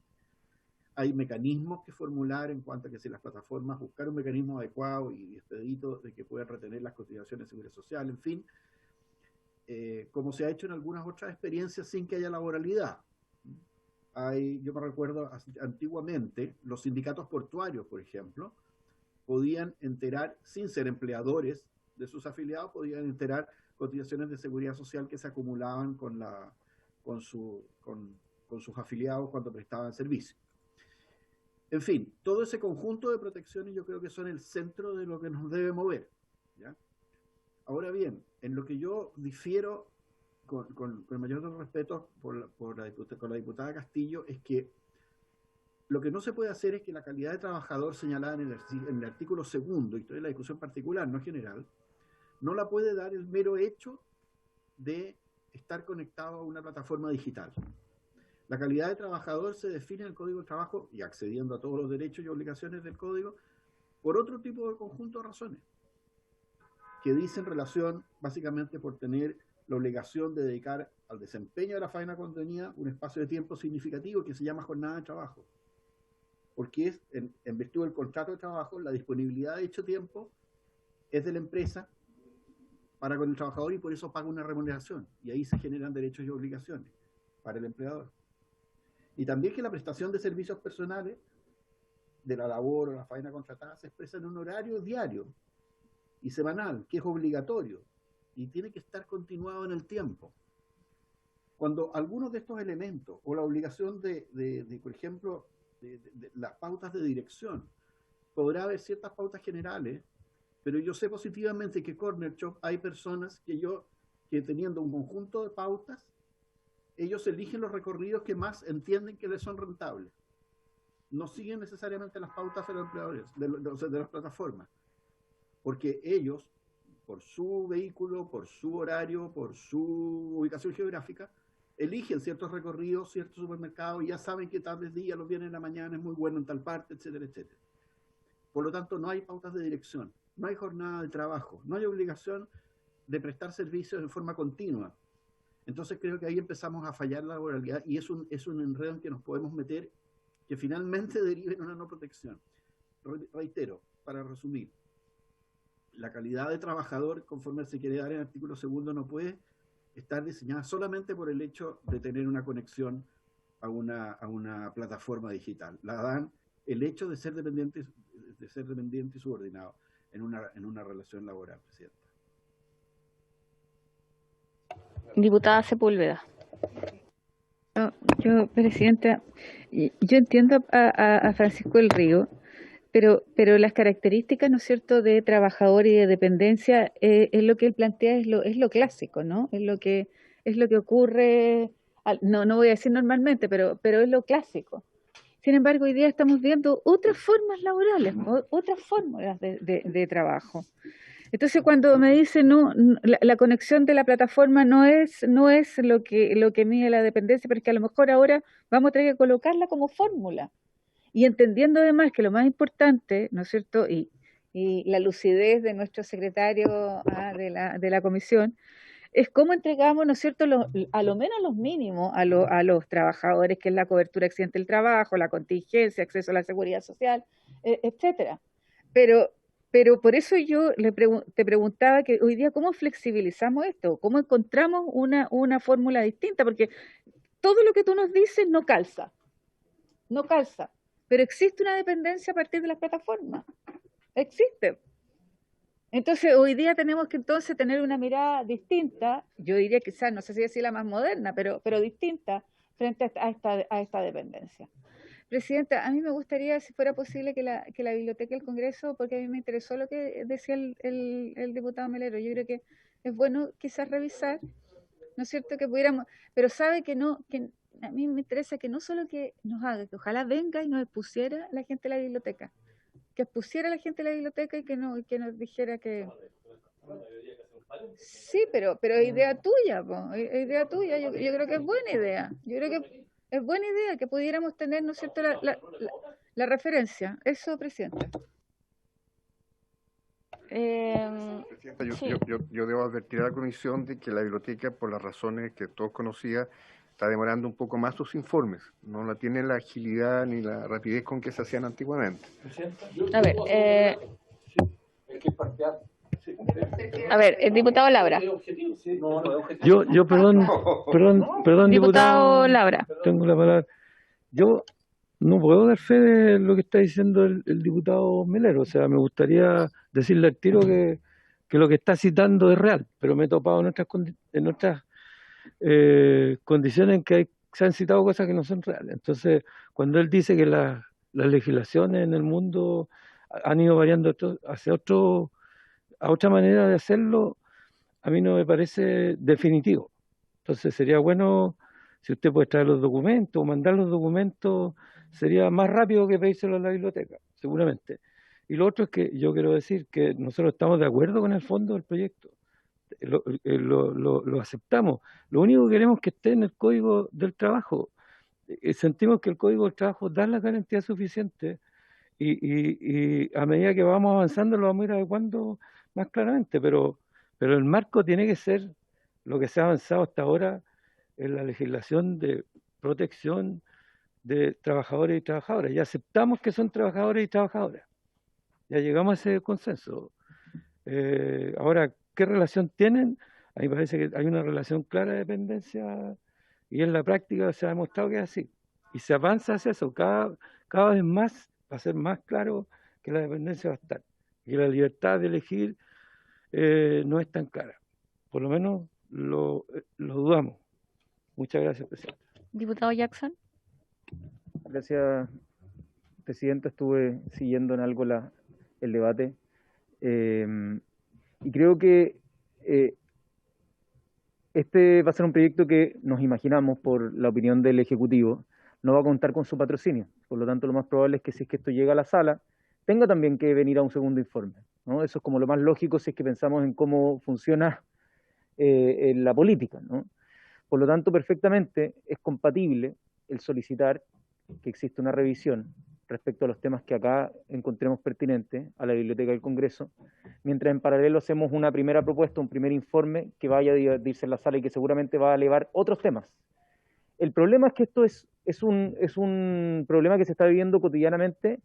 Hay mecanismos que formular en cuanto a que si las plataformas buscar un mecanismo adecuado y expedito de que puedan retener las cotizaciones de seguridad social, en fin, como se ha hecho en algunas otras experiencias sin que haya laboralidad. Yo me recuerdo antiguamente, los sindicatos portuarios, por ejemplo, podían enterar, sin ser empleadores de sus afiliados, podían enterar cotizaciones de seguridad social que se acumulaban con sus afiliados cuando prestaban servicio. En fin, todo ese conjunto de protecciones yo creo que son el centro de lo que nos debe mover, ¿ya? Ahora bien, en lo que yo difiero con el mayor de los respetos con la diputada Castillo es que lo que no se puede hacer es que la calidad de trabajador señalada en el artículo 2, y estoy en la discusión particular, no general, no la puede dar el mero hecho de estar conectado a una plataforma digital. La calidad de trabajador se define en el Código de Trabajo, y accediendo a todos los derechos y obligaciones del Código, por otro tipo de conjunto de razones, que dicen relación básicamente por tener la obligación de dedicar al desempeño de la faena contenida un espacio de tiempo significativo que se llama jornada de trabajo. Porque es, en virtud del contrato de trabajo, la disponibilidad de dicho tiempo es de la empresa para con el trabajador y por eso paga una remuneración. Y ahí se generan derechos y obligaciones para el empleador. Y también que la prestación de servicios personales de la labor o la faena contratada se expresa en un horario diario y semanal, que es obligatorio y tiene que estar continuado en el tiempo. Cuando algunos de estos elementos o la obligación por ejemplo, de las pautas de dirección, podrá haber ciertas pautas generales, pero yo sé positivamente que Corner Shop hay personas que teniendo un conjunto de pautas, ellos eligen los recorridos que más entienden que les son rentables. No siguen necesariamente las pautas de los empleadores, de las plataformas, porque ellos, por su vehículo, por su horario, por su ubicación geográfica, eligen ciertos recorridos, ciertos supermercados, y ya saben que tales días, los viernes en la mañana es muy bueno en tal parte, etcétera, etcétera. Por lo tanto, no hay pautas de dirección, no hay jornada de trabajo, no hay obligación de prestar servicios en forma continua. Entonces creo que ahí empezamos a fallar la laboralidad y es un enredo en que nos podemos meter que finalmente derive en una no protección. Reitero, para resumir, la calidad de trabajador, conforme se quiere dar en el artículo 2, no puede estar diseñada solamente por el hecho de tener una conexión a una plataforma digital. La dan el hecho de ser dependiente y subordinado en una relación laboral, Presidenta. Diputada Sepúlveda. Presidenta, yo entiendo a Francisco del Río, pero las características, ¿no es cierto?, de trabajador y de dependencia, es lo que él plantea, es lo clásico, ¿no? Es lo que ocurre, no voy a decir normalmente, pero es lo clásico. Sin embargo, hoy día estamos viendo otras formas laborales, otras fórmulas de trabajo. Entonces, cuando me dicen la conexión de la plataforma no es lo que mide la dependencia, pero es que a lo mejor ahora vamos a tener que colocarla como fórmula. Y entendiendo además que lo más importante, ¿no es cierto?, y la lucidez de nuestro secretario de la comisión, es cómo entregamos, ¿no es cierto?, a lo menos los mínimos a los trabajadores, que es la cobertura accidente del trabajo, la contingencia, acceso a la seguridad social, etcétera. Pero por eso yo te preguntaba que hoy día cómo flexibilizamos esto, cómo encontramos una fórmula distinta, porque todo lo que tú nos dices no calza. pero existe una dependencia a partir de las plataformas, existe. Entonces, hoy día tenemos que entonces tener una mirada distinta, yo diría quizás, no sé si decir la más moderna, pero distinta frente a esta dependencia. Presidenta, a mí me gustaría, si fuera posible, que la Biblioteca del Congreso, porque a mí me interesó lo que decía el diputado Melero, yo creo que es bueno quizás revisar, ¿no es cierto?, que pudiéramos, pero sabe que no, que a mí me interesa que no solo que nos haga, que ojalá venga y nos expusiera la gente de la biblioteca, que expusiera a la gente de la biblioteca y que nos dijera que... Sí, pero es idea tuya, po, es idea tuya, yo creo que es buena idea, yo creo que es buena idea que pudiéramos tener, ¿no es cierto?, la referencia. Eso, Presidenta. Presidenta, yo debo advertir a la Comisión de que la biblioteca, por las razones que todos conocían, está demorando un poco más sus informes. No la tiene la agilidad ni la rapidez con que se hacían antiguamente. A ver, el diputado Labra. Yo perdón, Diputado Labra. Tengo la palabra. Yo no puedo dar fe de lo que está diciendo el diputado Melero. O sea, me gustaría decirle al tiro que lo que está citando es real, pero me he topado en otras condiciones en que se han citado cosas que no son reales. Entonces, cuando él dice que las legislaciones en el mundo han ido variando hacia otra manera de hacerlo, a mí no me parece definitivo. Entonces sería bueno, si usted puede traer los documentos o mandar los documentos, sería más rápido que pedírselo a la biblioteca, seguramente. Y lo otro es que yo quiero decir que nosotros estamos de acuerdo con el fondo del proyecto, lo aceptamos. Lo único que queremos es que esté en el Código del Trabajo. Sentimos que el Código del Trabajo da la garantía suficiente y a medida que vamos avanzando lo vamos a ir adecuando más claramente, pero el marco tiene que ser lo que se ha avanzado hasta ahora en la legislación de protección de trabajadores y trabajadoras. Ya aceptamos que son trabajadores y trabajadoras. Ya llegamos a ese consenso. Ahora, ¿qué relación tienen? A mí me parece que hay una relación clara de dependencia y en la práctica se ha demostrado que es así. Y se avanza hacia eso. Cada vez más va a ser más claro que la dependencia va a estar. Y la libertad de elegir no es tan clara. Por lo menos lo dudamos. Muchas gracias, Presidenta. Diputado Jackson. Gracias, Presidenta. Estuve siguiendo en algo el debate y creo que este va a ser un proyecto que nos imaginamos, por la opinión del Ejecutivo, no va a contar con su patrocinio. Por lo tanto, lo más probable es que si es que esto llega a la sala, tenga también que venir a un segundo informe, ¿no? Eso es como lo más lógico si es que pensamos en cómo funciona en la política, ¿no? Por lo tanto, perfectamente es compatible el solicitar que exista una revisión respecto a los temas que acá encontremos pertinentes a la Biblioteca del Congreso, mientras en paralelo hacemos una primera propuesta, un primer informe que vaya a debatirse en la sala y que seguramente va a elevar otros temas. El problema es que esto es un problema que se está viviendo cotidianamente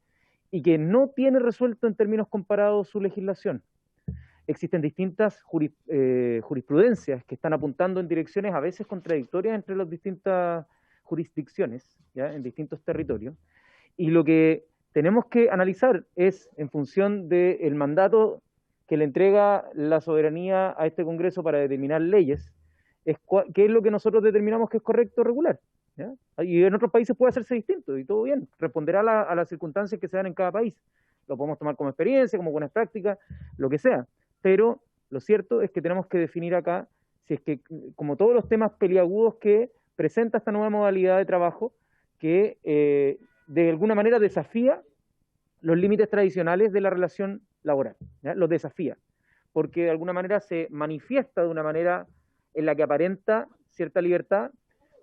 y que no tiene resuelto en términos comparados su legislación. Existen distintas jurisprudencias que están apuntando en direcciones a veces contradictorias entre las distintas jurisdicciones, ¿ya?, en distintos territorios, y lo que tenemos que analizar es, en función del mandato que le entrega la soberanía a este Congreso para determinar leyes, qué es lo que nosotros determinamos que es correcto o regular, ¿ya? Y en otros países puede hacerse distinto, y todo bien, responderá a las circunstancias que se dan en cada país. Lo podemos tomar como experiencia, como buenas prácticas, lo que sea, pero lo cierto es que tenemos que definir acá, si es que, como todos los temas peliagudos que presenta esta nueva modalidad de trabajo, que de alguna manera desafía los límites tradicionales de la relación laboral, ¿ya? Los desafía, porque de alguna manera se manifiesta de una manera en la que aparenta cierta libertad,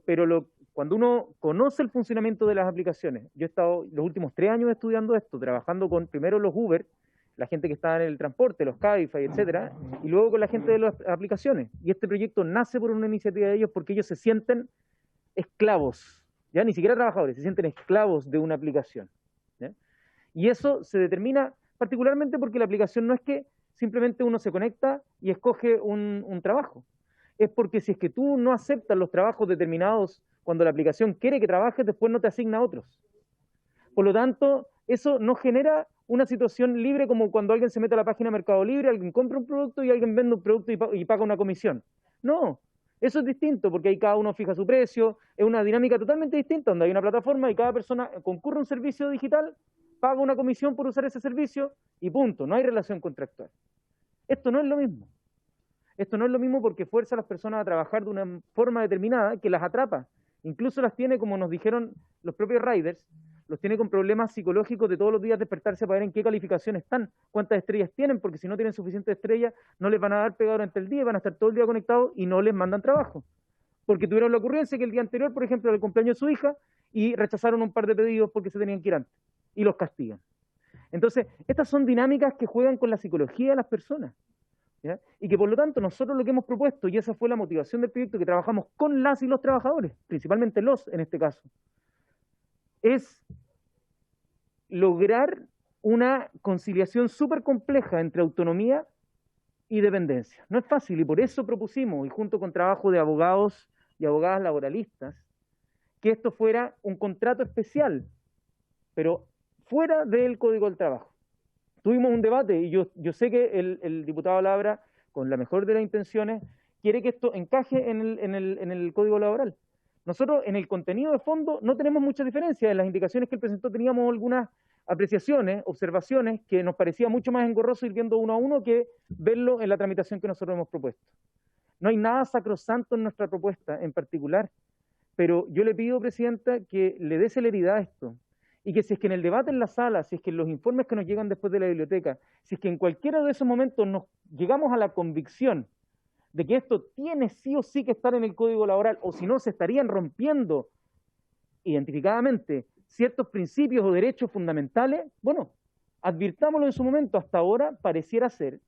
pero cuando uno conoce el funcionamiento de las aplicaciones, yo he estado los últimos 3 años estudiando esto, trabajando con primero los Uber, la gente que está en el transporte, los Cabify, etcétera, y luego con la gente de las aplicaciones. Y este proyecto nace por una iniciativa de ellos porque ellos se sienten esclavos, ya ni siquiera trabajadores, se sienten esclavos de una aplicación, ¿ya? Y eso se determina particularmente porque la aplicación no es que simplemente uno se conecta y escoge un trabajo, es porque si es que tú no aceptas los trabajos determinados cuando la aplicación quiere que trabajes, después no te asigna otros. Por lo tanto, eso no genera una situación libre como cuando alguien se mete a la página de Mercado Libre, alguien compra un producto y alguien vende un producto y paga una comisión. No, eso es distinto porque ahí cada uno fija su precio, es una dinámica totalmente distinta, donde hay una plataforma y cada persona concurre a un servicio digital, paga una comisión por usar ese servicio y punto, no hay relación contractual. Esto no es lo mismo. Esto no es lo mismo porque fuerza a las personas a trabajar de una forma determinada que las atrapa. Incluso las tiene, como nos dijeron los propios riders, los tiene con problemas psicológicos de todos los días despertarse para ver en qué calificación están, cuántas estrellas tienen, porque si no tienen suficientes estrellas, no les van a dar pegado durante el día, van a estar todo el día conectados y no les mandan trabajo. Porque tuvieron la ocurrencia que el día anterior, por ejemplo, era el cumpleaños de su hija, y rechazaron un par de pedidos porque se tenían que ir antes, y los castigan. Entonces, estas son dinámicas que juegan con la psicología de las personas, ¿ya? Y que por lo tanto nosotros lo que hemos propuesto, y esa fue la motivación del proyecto, que trabajamos con las y los trabajadores, principalmente los en este caso, es lograr una conciliación súper compleja entre autonomía y dependencia. No es fácil y por eso propusimos, y junto con trabajo de abogados y abogadas laboralistas, que esto fuera un contrato especial, pero fuera del Código del Trabajo. Tuvimos un debate y yo sé que el diputado Labra, con la mejor de las intenciones, quiere que esto encaje en el Código Laboral. Nosotros en el contenido de fondo no tenemos mucha diferencia. En las indicaciones que él presentó teníamos algunas apreciaciones, observaciones, que nos parecía mucho más engorroso ir viendo uno a uno que verlo en la tramitación que nosotros hemos propuesto. No hay nada sacrosanto en nuestra propuesta en particular, pero yo le pido, Presidenta, que le dé celeridad a esto, y que si es que en el debate en la sala, si es que en los informes que nos llegan después de la biblioteca, si es que en cualquiera de esos momentos nos llegamos a la convicción de que esto tiene sí o sí que estar en el Código Laboral, o si no se estarían rompiendo identificadamente ciertos principios o derechos fundamentales, bueno, advirtámoslo en su momento. Hasta ahora pareciera ser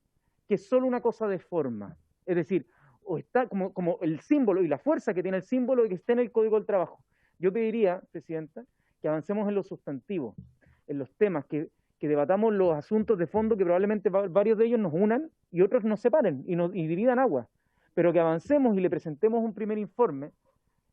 que es solo una cosa de forma, es decir, o está como el símbolo y la fuerza que tiene el símbolo de que esté en el Código del Trabajo. Yo pediría, Presidenta, que avancemos en los sustantivos, en los temas, que debatamos los asuntos de fondo, que probablemente varios de ellos nos unan y otros nos separen y dividan aguas, pero que avancemos y le presentemos un primer informe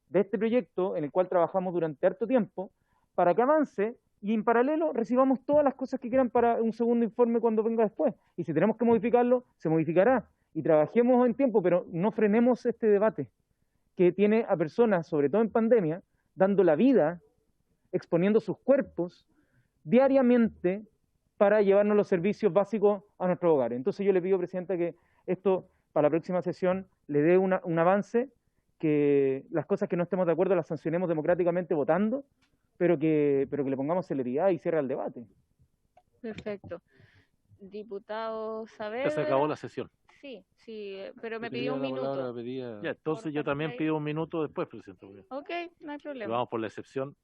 de este proyecto en el cual trabajamos durante harto tiempo, para que avance y en paralelo recibamos todas las cosas que quieran para un segundo informe cuando venga después. Y si tenemos que modificarlo, se modificará. Y trabajemos en tiempo, pero no frenemos este debate que tiene a personas, sobre todo en pandemia, dando la vida, exponiendo sus cuerpos diariamente para llevarnos los servicios básicos a nuestros hogares. Entonces yo le pido, Presidenta, que esto para la próxima sesión le dé un avance, que las cosas que no estemos de acuerdo las sancionemos democráticamente votando, pero que le pongamos celeridad y cierre el debate. Perfecto. Diputado Ya Saavedra. se acabó la sesión. Sí, pero me pidió un minuto. Ya, entonces yo también pido un minuto después, Presidente. Ok, no hay Y problema. vamos por la excepción.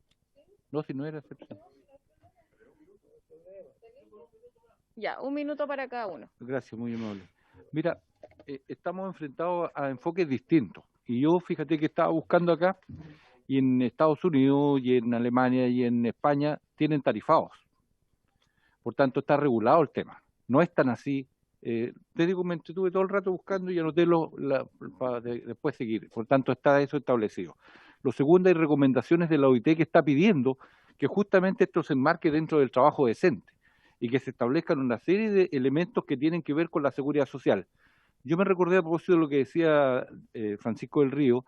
No, si no era excepción. Ya, un minuto para cada uno. Gracias, muy amable. Mira, estamos enfrentados a enfoques distintos. Y yo, fíjate que estaba buscando acá, y en Estados Unidos, y en Alemania, y en España, tienen tarifados. Por tanto, está regulado el tema. No es tan así. Te digo, me entretuve todo el rato buscando y anoté para después seguir. Por tanto, está eso establecido. Lo segundo, hay recomendaciones de la OIT que está pidiendo que justamente esto se enmarque dentro del trabajo decente y que se establezcan una serie de elementos que tienen que ver con la seguridad social. Yo me recordé a propósito de lo que decía Francisco del Río,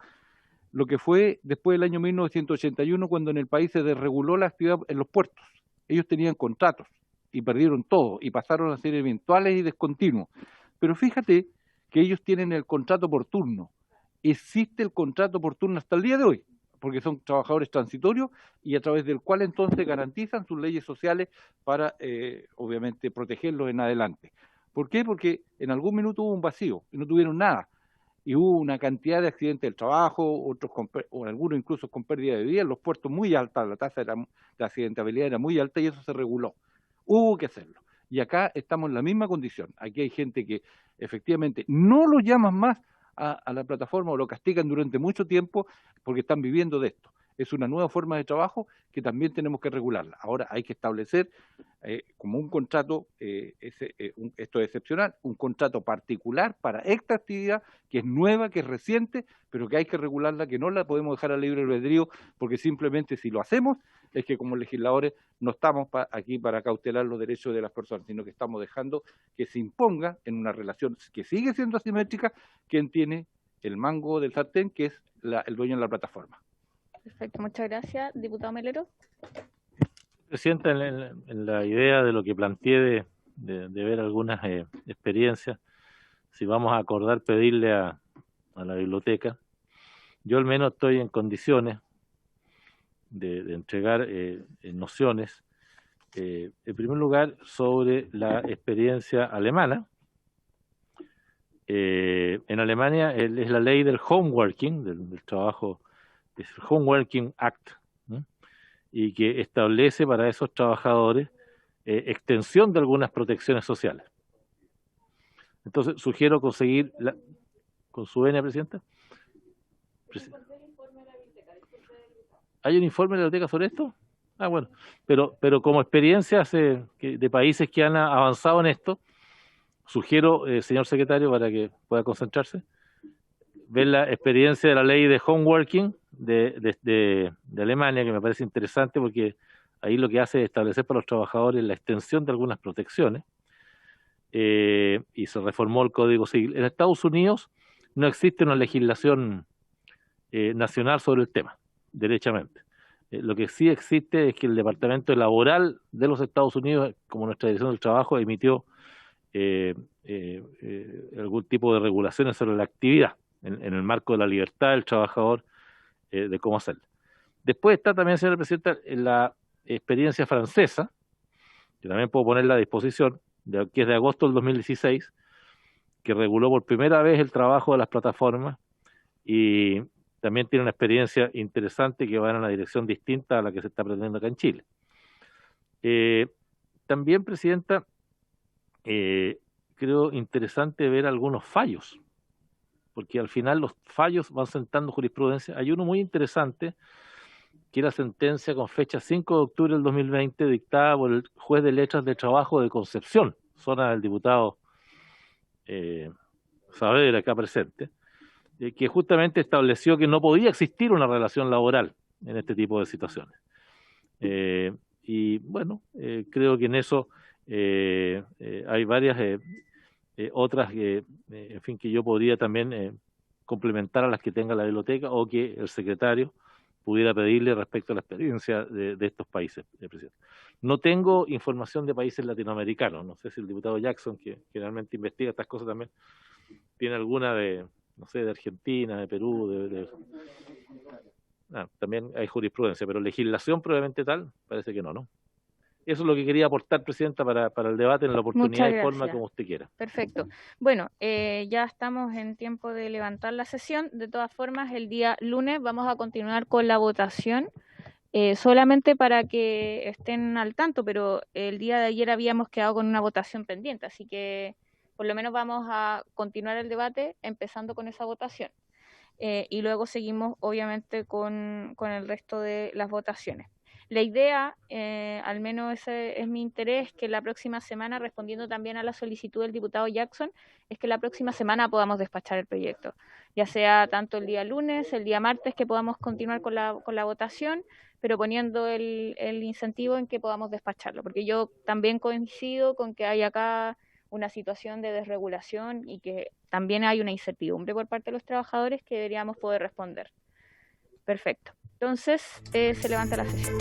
lo que fue después del año 1981, cuando en el país se desreguló la actividad en los puertos. Ellos tenían contratos y perdieron todo y pasaron a ser eventuales y discontinuos. Pero fíjate que ellos tienen el contrato por turno. Existe el contrato por turno hasta el día de hoy, porque son trabajadores transitorios y a través del cual entonces garantizan sus leyes sociales para, obviamente, protegerlos en adelante. ¿Por qué? Porque en algún minuto hubo un vacío y no tuvieron nada. Y hubo una cantidad de accidentes del trabajo, otros o algunos incluso con pérdida de vida, en los puertos muy alta, la tasa de accidentabilidad era muy alta y eso se reguló. Hubo que hacerlo. Y acá estamos en la misma condición. Aquí hay gente que efectivamente no lo llaman más a la plataforma o lo castigan durante mucho tiempo porque están viviendo de esto. es una nueva forma de trabajo que también tenemos que regularla. Ahora hay que establecer como un contrato, esto es excepcional, un contrato particular para esta actividad que es nueva, que es reciente, pero que hay que regularla, que no la podemos dejar a libre albedrío, porque simplemente si lo hacemos es que como legisladores no estamos aquí para cautelar los derechos de las personas, sino que estamos dejando que se imponga en una relación que sigue siendo asimétrica quien tiene el mango del sartén, que es el dueño de la plataforma. Perfecto, muchas gracias. Diputado Melero. Presidenta, en la idea de lo que planteé de ver algunas experiencias, si vamos a acordar pedirle a la biblioteca, yo al menos estoy en condiciones de entregar nociones, en primer lugar, sobre la experiencia alemana. En Alemania es la ley del homeworking, del trabajo, es el Homeworking Act, ¿no? Y que establece para esos trabajadores extensión de algunas protecciones sociales. Entonces, sugiero conseguir, con su venia, Presidenta. ¿Hay un informe de la biblioteca sobre esto? Ah, bueno, pero como experiencias de países que han avanzado en esto, sugiero, señor secretario, para que pueda concentrarse, ver la experiencia de la ley de homeworking de Alemania, que me parece interesante porque ahí lo que hace es establecer para los trabajadores la extensión de algunas protecciones, y se reformó el Código Civil. En Estados Unidos no existe una legislación nacional sobre el tema, derechamente. Lo que sí existe es que el Departamento Laboral de los Estados Unidos, como nuestra Dirección del Trabajo, emitió algún tipo de regulaciones sobre la actividad en el marco de la libertad del trabajador, de cómo hacerlo. Después está también, señora Presidenta, la experiencia francesa, que también puedo ponerla a disposición, que es de agosto del 2016, que reguló por primera vez el trabajo de las plataformas y también tiene una experiencia interesante que va en una dirección distinta a la que se está pretendiendo acá en Chile. También, Presidenta, creo interesante ver algunos fallos, porque al final los fallos van sentando jurisprudencia. Hay uno muy interesante, que es la sentencia con fecha 5 de octubre del 2020, dictada por el juez de letras de trabajo de Concepción, zona del diputado Saavedra, acá presente, que justamente estableció que no podía existir una relación laboral en este tipo de situaciones. Y bueno, creo que en eso hay varias otras en fin, que yo podría también complementar a las que tenga la biblioteca o que el secretario pudiera pedirle respecto a la experiencia de estos países, Presidente. No tengo información de países latinoamericanos, no sé si el diputado Jackson, que generalmente investiga estas cosas también, tiene alguna de, no sé, de Argentina, de Perú, también hay jurisprudencia, pero legislación probablemente tal, parece que no, ¿no? Eso es lo que quería aportar, Presidenta, para el debate en la oportunidad y forma como usted quiera. Perfecto. Bueno, ya estamos en tiempo de levantar la sesión. De todas formas, el día lunes vamos a continuar con la votación, solamente para que estén al tanto, pero el día de ayer habíamos quedado con una votación pendiente, así que por lo menos vamos a continuar el debate empezando con esa votación. Y luego seguimos, obviamente, con el resto de las votaciones. La idea, al menos ese es mi interés, que la próxima semana, respondiendo también a la solicitud del diputado Jackson, es que la próxima semana podamos despachar el proyecto, ya sea tanto el día lunes, el día martes, que podamos continuar con la votación, pero poniendo el incentivo en que podamos despacharlo, porque yo también coincido con que hay acá una situación de desregulación y que también hay una incertidumbre por parte de los trabajadores que deberíamos poder responder. Perfecto. Entonces, se levanta la sesión.